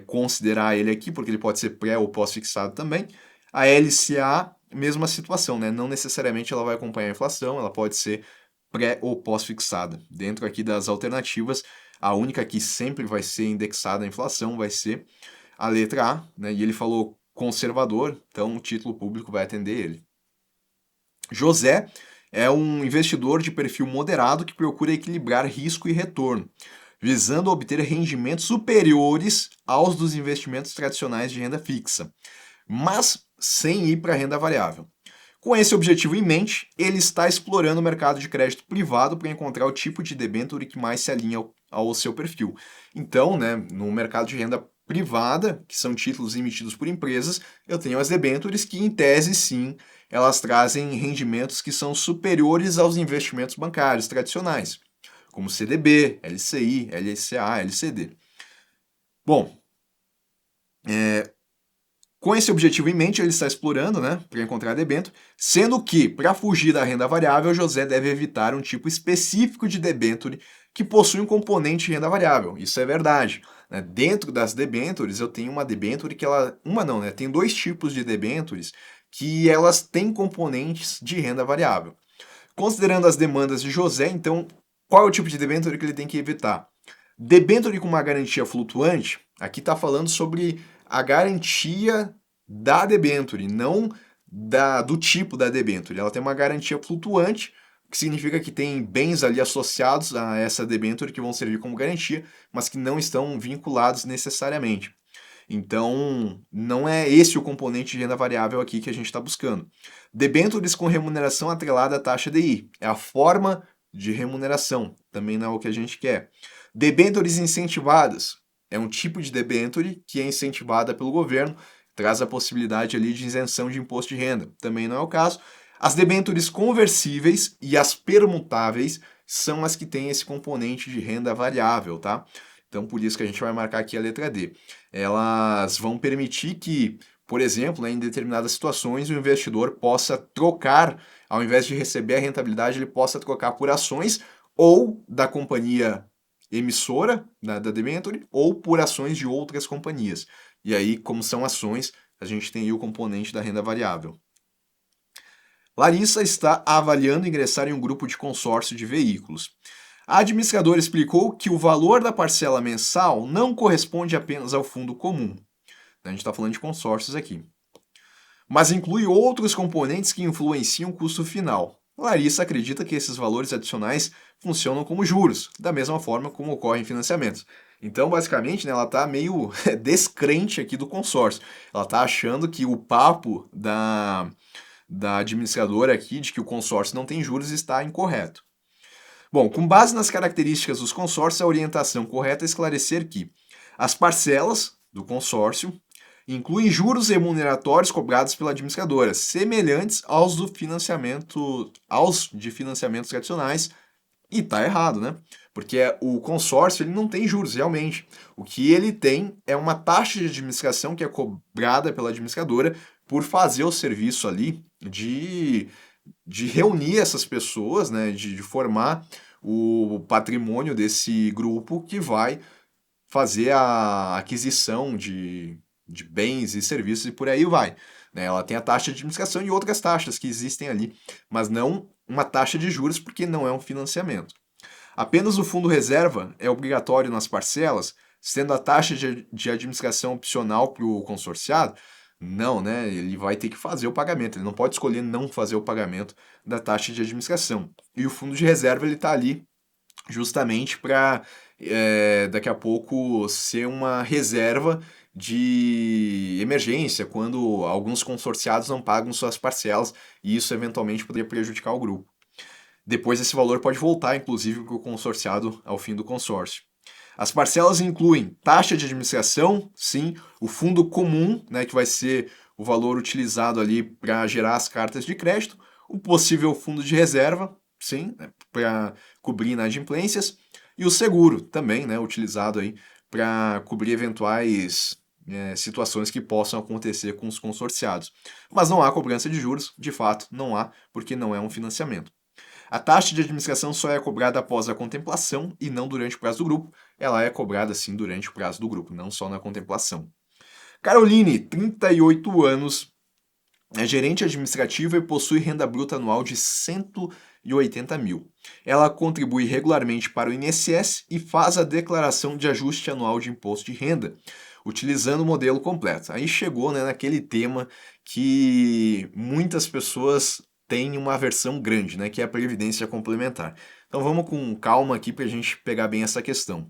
considerar ele aqui, porque ele pode ser pré ou pós-fixado também. A LCA, mesma situação, né? Não necessariamente ela vai acompanhar a inflação, ela pode ser pré ou pós-fixada. Dentro aqui das alternativas, a única que sempre vai ser indexada à inflação vai ser a letra A, né? E ele falou conservador, então o título público vai atender ele. José é um investidor de perfil moderado que procura equilibrar risco e retorno, visando obter rendimentos superiores aos dos investimentos tradicionais de renda fixa, mas sem ir para a renda variável. Com esse objetivo em mente, ele está explorando o mercado de crédito privado para encontrar o tipo de debênture que mais se alinha ao seu perfil. Então, né, no mercado de renda privada, que são títulos emitidos por empresas, eu tenho as debêntures que, em tese, sim, elas trazem rendimentos que são superiores aos investimentos bancários tradicionais, como CDB, LCI, LCA, LCD. Bom, com esse objetivo em mente, ele está explorando, né, para encontrar debênture, sendo que, para fugir da renda variável, José deve evitar um tipo específico de debênture que possui um componente de renda variável. Isso é verdade, né? Dentro das debêntures, eu tenho uma debênture que ela... Uma não, né? Tem dois tipos de debêntures que elas têm componentes de renda variável. Considerando as demandas de José, então, qual é o tipo de debênture que ele tem que evitar? Debênture com uma garantia flutuante, aqui está falando sobre a garantia da debênture, não do tipo da debênture. Ela tem uma garantia flutuante, que significa que tem bens ali associados a essa debênture que vão servir como garantia, mas que não estão vinculados necessariamente. Então, não é esse o componente de renda variável aqui que a gente está buscando. Debêntures com remuneração atrelada à taxa DI. É a forma de remuneração, também não é o que a gente quer. Debêntures incentivadas. É um tipo de debênture que é incentivada pelo governo, traz a possibilidade ali de isenção de imposto de renda. Também não é o caso. As debêntures conversíveis e as permutáveis são as que têm esse componente de renda variável, tá? Então, por isso que a gente vai marcar aqui a letra D. Elas vão permitir que, por exemplo, né, em determinadas situações, o investidor possa trocar, ao invés de receber a rentabilidade, ele possa trocar por ações ou da companhia emissora da debenture ou por ações de outras companhias. E aí, como são ações, a gente tem aí o componente da renda variável. Larissa está avaliando ingressar em um grupo de consórcio de veículos. A administradora explicou que o valor da parcela mensal não corresponde apenas ao fundo comum. A gente está falando de consórcios aqui. Mas inclui outros componentes que influenciam o custo final. Larissa acredita que esses valores adicionais funcionam como juros, da mesma forma como ocorre em financiamentos. Então, basicamente, né, ela está meio descrente aqui do consórcio. Ela está achando que o papo da administradora aqui de que o consórcio não tem juros está incorreto. Bom, com base nas características dos consórcios, a orientação correta é esclarecer que as parcelas do consórcio incluem juros remuneratórios cobrados pela administradora, semelhantes aos de financiamentos tradicionais, e tá errado, né? Porque o consórcio ele não tem juros, realmente. O que ele tem é uma taxa de administração que é cobrada pela administradora por fazer o serviço ali de reunir essas pessoas, né? De formar o patrimônio desse grupo que vai fazer a aquisição de bens e serviços e por aí vai. Né? Ela tem a taxa de administração e outras taxas que existem ali, mas não uma taxa de juros porque não é um financiamento. Apenas o fundo reserva é obrigatório nas parcelas, sendo a taxa de administração opcional para o consorciado. Não, né? Ele vai ter que fazer o pagamento. Ele não pode escolher não fazer o pagamento da taxa de administração. E o fundo de reserva ele está ali justamente para daqui a pouco ser uma reserva de emergência quando alguns consorciados não pagam suas parcelas e isso eventualmente poderia prejudicar o grupo. Depois esse valor pode voltar, inclusive, para o consorciado ao fim do consórcio. As parcelas incluem taxa de administração, sim, o fundo comum, né, que vai ser o valor utilizado ali para gerar as cartas de crédito, o possível fundo de reserva, sim, né, para cobrir inadimplências, e o seguro também, né, utilizado aí para cobrir eventuais situações que possam acontecer com os consorciados. Mas não há cobrança de juros, de fato, não há, porque não é um financiamento. A taxa de administração só é cobrada após a contemplação e não durante o prazo do grupo, ela é cobrada sim durante o prazo do grupo, não só na contemplação. Caroline, 38 anos, é gerente administrativa e possui renda bruta anual de 180 mil. Ela contribui regularmente para o INSS e faz a declaração de ajuste anual de imposto de renda, utilizando o modelo completo. Aí chegou, né, naquele tema que muitas pessoas têm uma aversão grande, né, que é a previdência complementar. Então vamos com calma aqui para a gente pegar bem essa questão.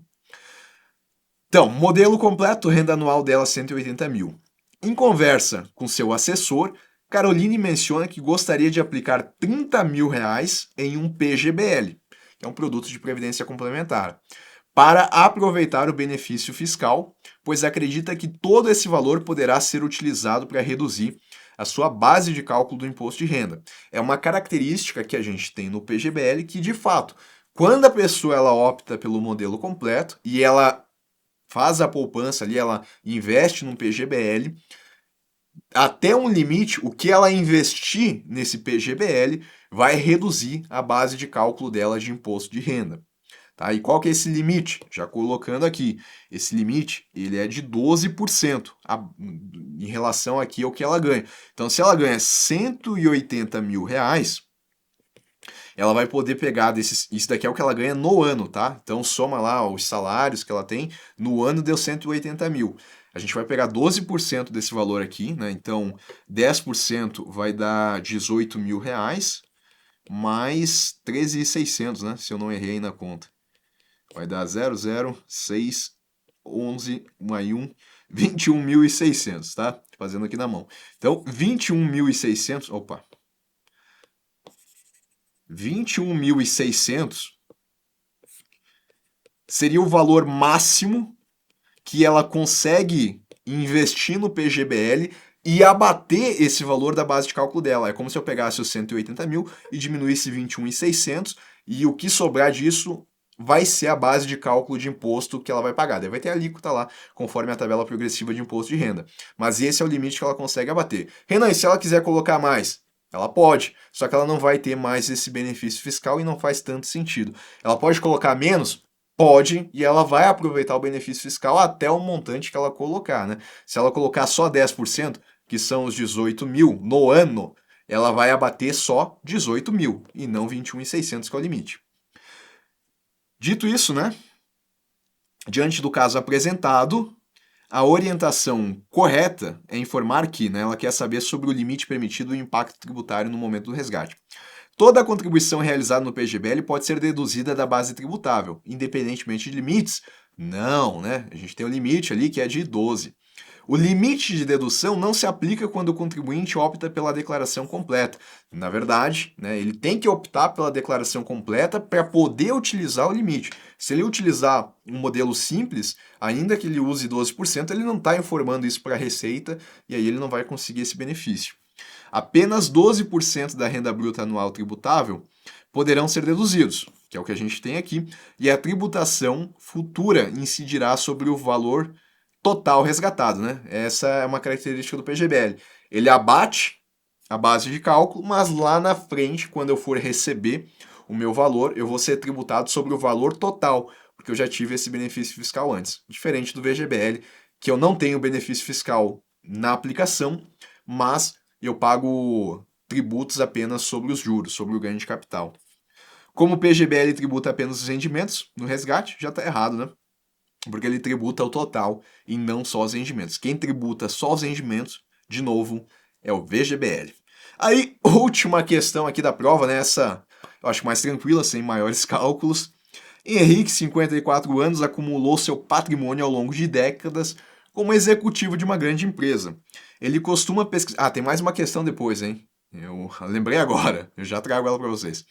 Então, modelo completo, renda anual dela 180 mil. Em conversa com seu assessor, Caroline menciona que gostaria de aplicar 30 mil reais em um PGBL, que é um produto de previdência complementar, para aproveitar o benefício fiscal, pois acredita que todo esse valor poderá ser utilizado para reduzir a sua base de cálculo do imposto de renda. É uma característica que a gente tem no PGBL que, de fato, quando a pessoa ela opta pelo modelo completo e ela faz a poupança ali, ela investe num PGBL, até um limite, o que ela investir nesse PGBL vai reduzir a base de cálculo dela de imposto de renda. Tá? E qual que é esse limite? Já colocando aqui, esse limite ele é de 12% em relação aqui ao que ela ganha. Então, se ela ganha 180 mil reais, ela vai poder pegar desses. Isso daqui é o que ela ganha no ano, tá? Então soma lá os salários que ela tem, no ano deu 180 mil. A gente vai pegar 12% desse valor aqui, né? Então 10% vai dar 18 mil reais, mais 13.600, né? Se eu não errei aí na conta. Vai dar 00611 mais 1, 21.600, tá? Fazendo aqui na mão. Então 21.600, opa, 21.600 seria o valor máximo que ela consegue investir no PGBL e abater esse valor da base de cálculo dela. É como se eu pegasse os 180 mil e diminuísse 21.600 e o que sobrar disso vai ser a base de cálculo de imposto que ela vai pagar. Daí vai ter a alíquota lá, conforme a tabela progressiva de imposto de renda. Mas esse é o limite que ela consegue abater. Renan, e se ela quiser colocar mais? Ela pode, só que ela não vai ter mais esse benefício fiscal e não faz tanto sentido. Ela pode colocar menos? Pode, e ela vai aproveitar o benefício fiscal até o montante que ela colocar, né? Se ela colocar só 10%, que são os 18 mil no ano, ela vai abater só 18 mil e não 21.600, que é o limite. Dito isso, né? Diante do caso apresentado, a orientação correta é informar que, né, ela quer saber sobre o limite permitido e o impacto tributário no momento do resgate. Toda a contribuição realizada no PGBL pode ser deduzida da base tributável, independentemente de limites? Não, né? A gente tem um limite ali que é de 12. O limite de dedução não se aplica quando o contribuinte opta pela declaração completa. Na verdade, né, ele tem que optar pela declaração completa para poder utilizar o limite. Se ele utilizar um modelo simples, ainda que ele use 12%, ele não está informando isso para a Receita e aí ele não vai conseguir esse benefício. Apenas 12% da renda bruta anual tributável poderão ser deduzidos, que é o que a gente tem aqui, e a tributação futura incidirá sobre o valor total resgatado, né? Essa é uma característica do PGBL. Ele abate a base de cálculo, mas lá na frente, quando eu for receber o meu valor, eu vou ser tributado sobre o valor total, porque eu já tive esse benefício fiscal antes. Diferente do VGBL, que eu não tenho benefício fiscal na aplicação, mas eu pago tributos apenas sobre os juros, sobre o ganho de capital. Como o PGBL tributa apenas os rendimentos no resgate, já está errado, né? Porque ele tributa o total e não só os rendimentos. Quem tributa só os rendimentos, de novo, é o VGBL. Aí, última questão aqui da prova, né? Essa eu acho mais tranquila, sem maiores cálculos. Henrique, 54 anos, acumulou seu patrimônio ao longo de décadas como executivo de uma grande empresa. Ele costuma pesquisar. Ah, tem mais uma questão depois, hein? Eu lembrei agora, eu já trago ela para vocês.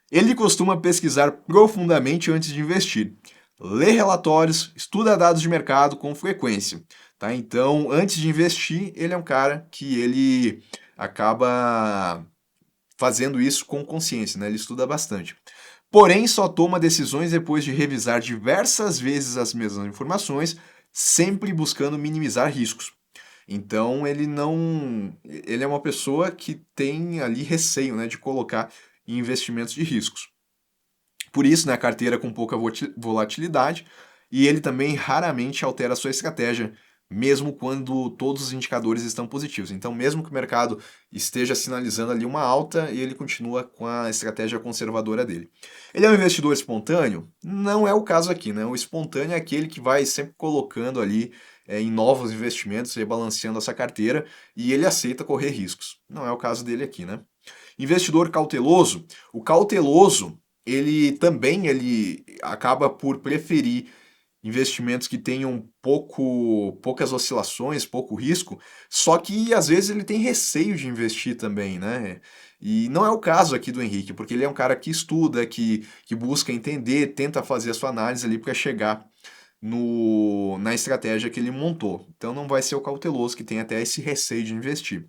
Ele costuma pesquisar profundamente antes de investir. Lê relatórios, estuda dados de mercado com frequência, tá? Então, antes de investir, ele é um cara que ele acaba fazendo isso com consciência, né? Ele estuda bastante. Porém, só toma decisões depois de revisar diversas vezes as mesmas informações, sempre buscando minimizar riscos. Então, ele é uma pessoa que tem ali receio, né, de colocar em investimentos de riscos. Por isso, né, a carteira com pouca volatilidade e ele também raramente altera a sua estratégia, mesmo quando todos os indicadores estão positivos. Então, mesmo que o mercado esteja sinalizando ali uma alta, ele continua com a estratégia conservadora dele. Ele é um investidor espontâneo? Não é o caso aqui, né? O espontâneo é aquele que vai sempre colocando ali em novos investimentos, rebalanceando essa carteira, e ele aceita correr riscos. Não é o caso dele aqui, né? Investidor cauteloso, o cauteloso, ele acaba por preferir investimentos que tenham poucas oscilações, pouco risco, só que às vezes ele tem receio de investir também, né? E não é o caso aqui do Henrique, porque ele é um cara que estuda, que busca entender, tenta fazer a sua análise ali para chegar na estratégia que ele montou. Então não vai ser o cauteloso que tem até esse receio de investir.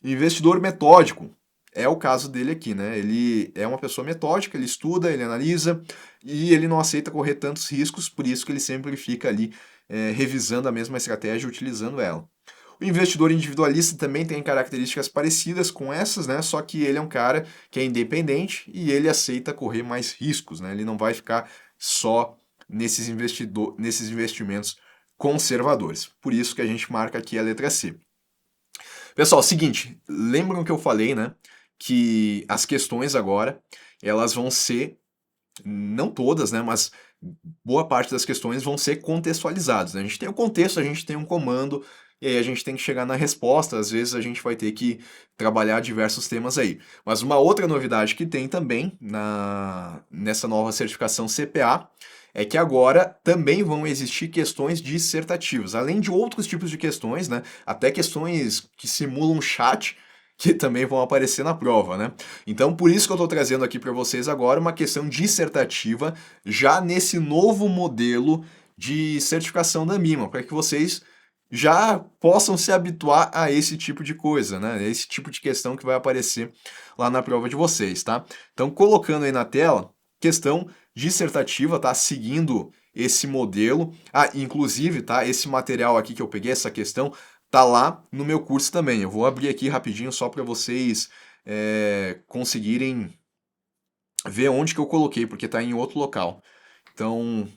Investidor metódico. É o caso dele aqui, né? Ele é uma pessoa metódica, ele estuda, ele analisa e ele não aceita correr tantos riscos, por isso que ele sempre fica ali revisando a mesma estratégia e utilizando ela. O investidor individualista também tem características parecidas com essas, né? Só que ele é um cara que é independente e ele aceita correr mais riscos, né? Ele não vai ficar só nesses investimentos conservadores. Por isso que a gente marca aqui a letra C. Pessoal, seguinte, lembram que eu falei, né, que as questões agora, elas vão ser, não todas, né, mas boa parte das questões vão ser contextualizadas, né? A gente tem o contexto, a gente tem um comando, e aí a gente tem que chegar na resposta, às vezes a gente vai ter que trabalhar diversos temas aí. Mas uma outra novidade que tem também nessa nova certificação CPA é que agora também vão existir questões dissertativas, além de outros tipos de questões, né? Até questões que simulam chat, que também vão aparecer na prova, né? Então, por isso que eu estou trazendo aqui para vocês agora uma questão dissertativa já nesse novo modelo de certificação da MIMA, para que vocês já possam se habituar a esse tipo de coisa, né? Esse tipo de questão que vai aparecer lá na prova de vocês, tá? Então, colocando aí na tela, questão dissertativa, tá? Seguindo esse modelo. Ah, inclusive, tá? Esse material aqui que eu peguei, essa questão, tá lá no meu curso também. Eu vou abrir aqui rapidinho só para vocês conseguirem ver onde que eu coloquei, porque tá em outro local. Então,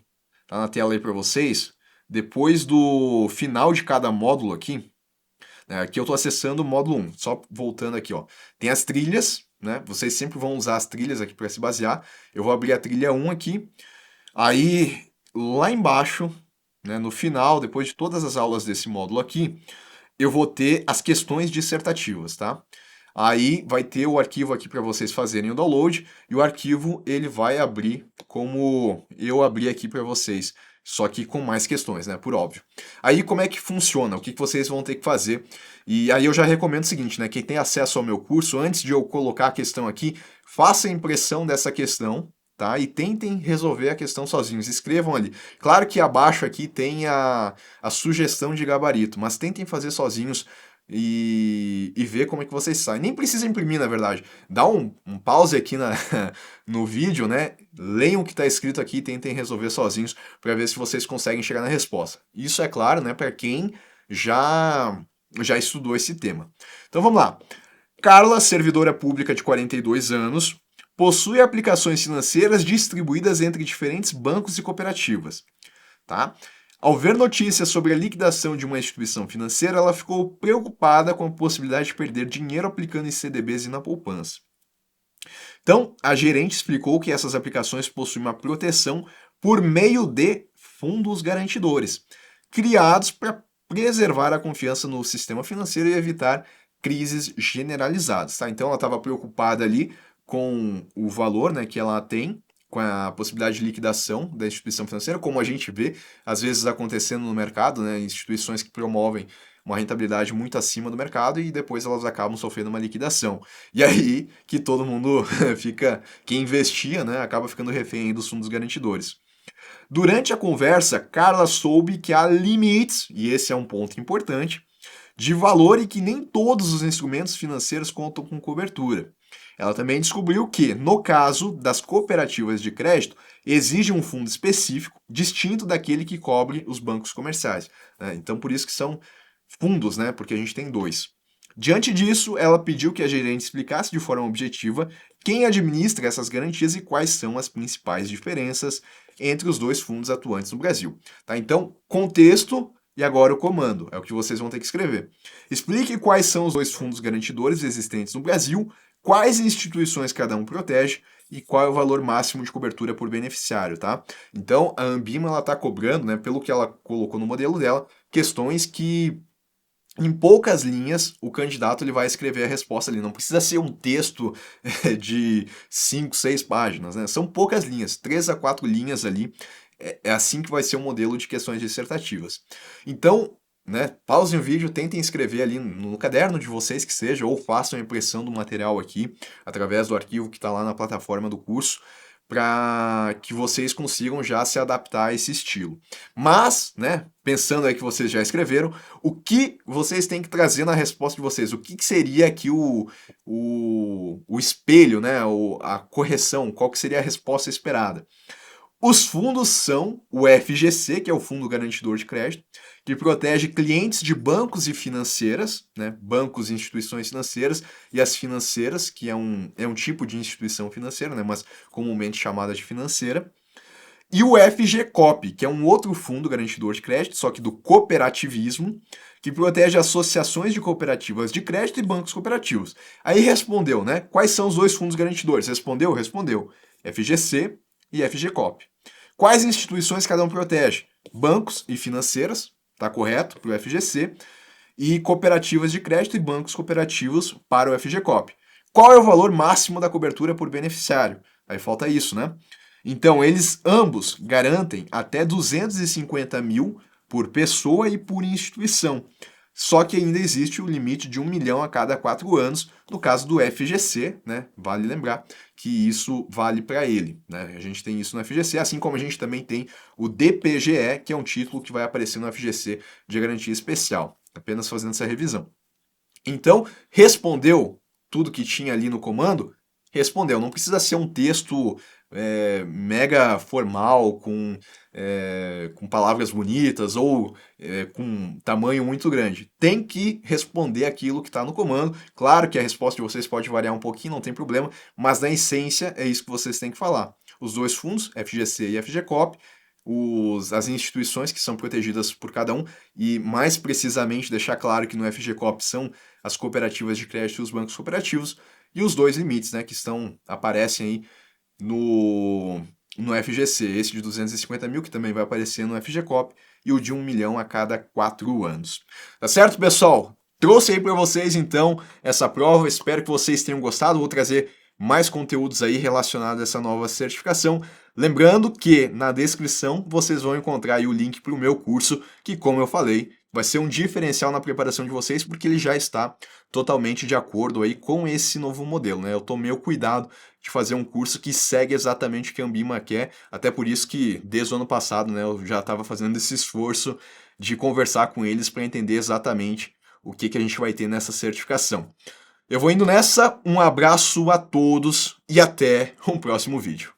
tá na tela aí para vocês. Depois do final de cada módulo aqui, né, aqui eu estou acessando o módulo 1, só voltando aqui, ó. Tem as trilhas, né? Vocês sempre vão usar as trilhas aqui para se basear. Eu vou abrir a trilha 1 aqui. Aí, lá embaixo, né, no final, depois de todas as aulas desse módulo aqui, eu vou ter as questões dissertativas, tá? Aí vai ter o arquivo aqui para vocês fazerem o download e o arquivo ele vai abrir como eu abri aqui para vocês, só que com mais questões, né, por óbvio. Aí como é que funciona? O que vocês vão ter que fazer? E aí eu já recomendo o seguinte, né, quem tem acesso ao meu curso, antes de eu colocar a questão aqui, faça a impressão dessa questão, tá? E tentem resolver a questão sozinhos. Escrevam ali. Claro que abaixo aqui tem a sugestão de gabarito, mas tentem fazer sozinhos e ver como é que vocês saem. Nem precisa imprimir, na verdade. Dá um pause aqui no vídeo, né? Leiam o que está escrito aqui e tentem resolver sozinhos para ver se vocês conseguem chegar na resposta. Isso é claro, né? Para quem já estudou esse tema. Então vamos lá. Carla, servidora pública de 42 anos, possui aplicações financeiras distribuídas entre diferentes bancos e cooperativas. Tá? Ao ver notícias sobre a liquidação de uma instituição financeira, ela ficou preocupada com a possibilidade de perder dinheiro aplicando em CDBs e na poupança. Então, a gerente explicou que essas aplicações possuem uma proteção por meio de fundos garantidores, criados para preservar a confiança no sistema financeiro e evitar crises generalizadas. Tá? Então, ela estava preocupada ali com o valor, né, que ela tem, com a possibilidade de liquidação da instituição financeira, como a gente vê às vezes acontecendo no mercado, né, instituições que promovem uma rentabilidade muito acima do mercado e depois elas acabam sofrendo uma liquidação. E aí que todo mundo fica, quem investia, né, acaba ficando refém dos fundos garantidores. Durante a conversa, Carla soube que há limites, e esse é um ponto importante, de valor e que nem todos os instrumentos financeiros contam com cobertura. Ela também descobriu que, no caso das cooperativas de crédito, exige um fundo específico, distinto daquele que cobre os bancos comerciais, né? Então, por isso que são fundos, né? Porque a gente tem dois. Diante disso, ela pediu que a gerente explicasse de forma objetiva quem administra essas garantias e quais são as principais diferenças entre os dois fundos atuantes no Brasil. Tá? Então, contexto e agora o comando, é o que vocês vão ter que escrever. Explique quais são os dois fundos garantidores existentes no Brasil, quais instituições cada um protege e qual é o valor máximo de cobertura por beneficiário, tá? Então, a Ambima, ela está cobrando, né, pelo que ela colocou no modelo dela, questões que em poucas linhas, o candidato ele vai escrever a resposta ali. Não precisa ser um texto de 5, 6 páginas, né? São poucas linhas, 3 a 4 linhas ali. É assim que vai ser o modelo de questões dissertativas. Então, né, pausem o vídeo, tentem escrever ali no caderno de vocês que seja, ou façam a impressão do material aqui, através do arquivo que está lá na plataforma do curso, para que vocês consigam já se adaptar a esse estilo. Mas, né, pensando aí que vocês já escreveram, o que vocês têm que trazer na resposta de vocês? O que seria aqui o espelho, né, a correção? Qual que seria a resposta esperada? Os fundos são o FGC, que é o Fundo Garantidor de Crédito, que protege clientes de bancos e financeiras, né? Bancos e instituições financeiras, e as financeiras, que é um tipo de instituição financeira, né? Mas comumente chamada de financeira. E o FGCOP, que é um outro fundo garantidor de crédito, só que do cooperativismo, que protege associações de cooperativas de crédito e bancos cooperativos. Aí respondeu, né? Quais são os dois fundos garantidores? Respondeu? Respondeu. FGC e FGCOP. Quais instituições cada um protege? Bancos e financeiras, tá correto, para o FGC, e cooperativas de crédito e bancos cooperativos para o FGCOP. Qual é o valor máximo da cobertura por beneficiário? Aí falta isso, né? Então, eles ambos garantem até 250 mil por pessoa e por instituição. Só que ainda existe o limite de 1 milhão a cada 4 anos, no caso do FGC, né? Vale lembrar que isso vale para ele, né? A gente tem isso no FGC, assim como a gente também tem o DPGE, que é um título que vai aparecer no FGC de garantia especial, apenas fazendo essa revisão. Então, respondeu tudo que tinha ali no comando? Respondeu. Não precisa ser um texto mega formal, com palavras bonitas ou com tamanho muito grande. Tem que responder aquilo que está no comando. Claro que a resposta de vocês pode variar um pouquinho, não tem problema, mas na essência é isso que vocês têm que falar. Os dois fundos, FGC e FGCOP, as instituições que são protegidas por cada um, e mais precisamente deixar claro que no FGCOP são as cooperativas de crédito e os bancos cooperativos, e os dois limites, né, que aparecem aí no FGC, esse de 250 mil, que também vai aparecer no FGCOP, e o de 1 milhão a cada 4 anos. Tá certo, pessoal? Trouxe aí para vocês, então, essa prova. Espero que vocês tenham gostado. Vou trazer mais conteúdos aí relacionados a essa nova certificação. Lembrando que na descrição vocês vão encontrar aí o link para o meu curso, que, como eu falei, vai ser um diferencial na preparação de vocês, porque ele já está totalmente de acordo aí com esse novo modelo, né? Eu tomei o cuidado de fazer um curso que segue exatamente o que a Ambima quer, até por isso que desde o ano passado, né, eu já estava fazendo esse esforço de conversar com eles para entender exatamente o que a gente vai ter nessa certificação. Eu vou indo nessa, um abraço a todos e até um próximo vídeo.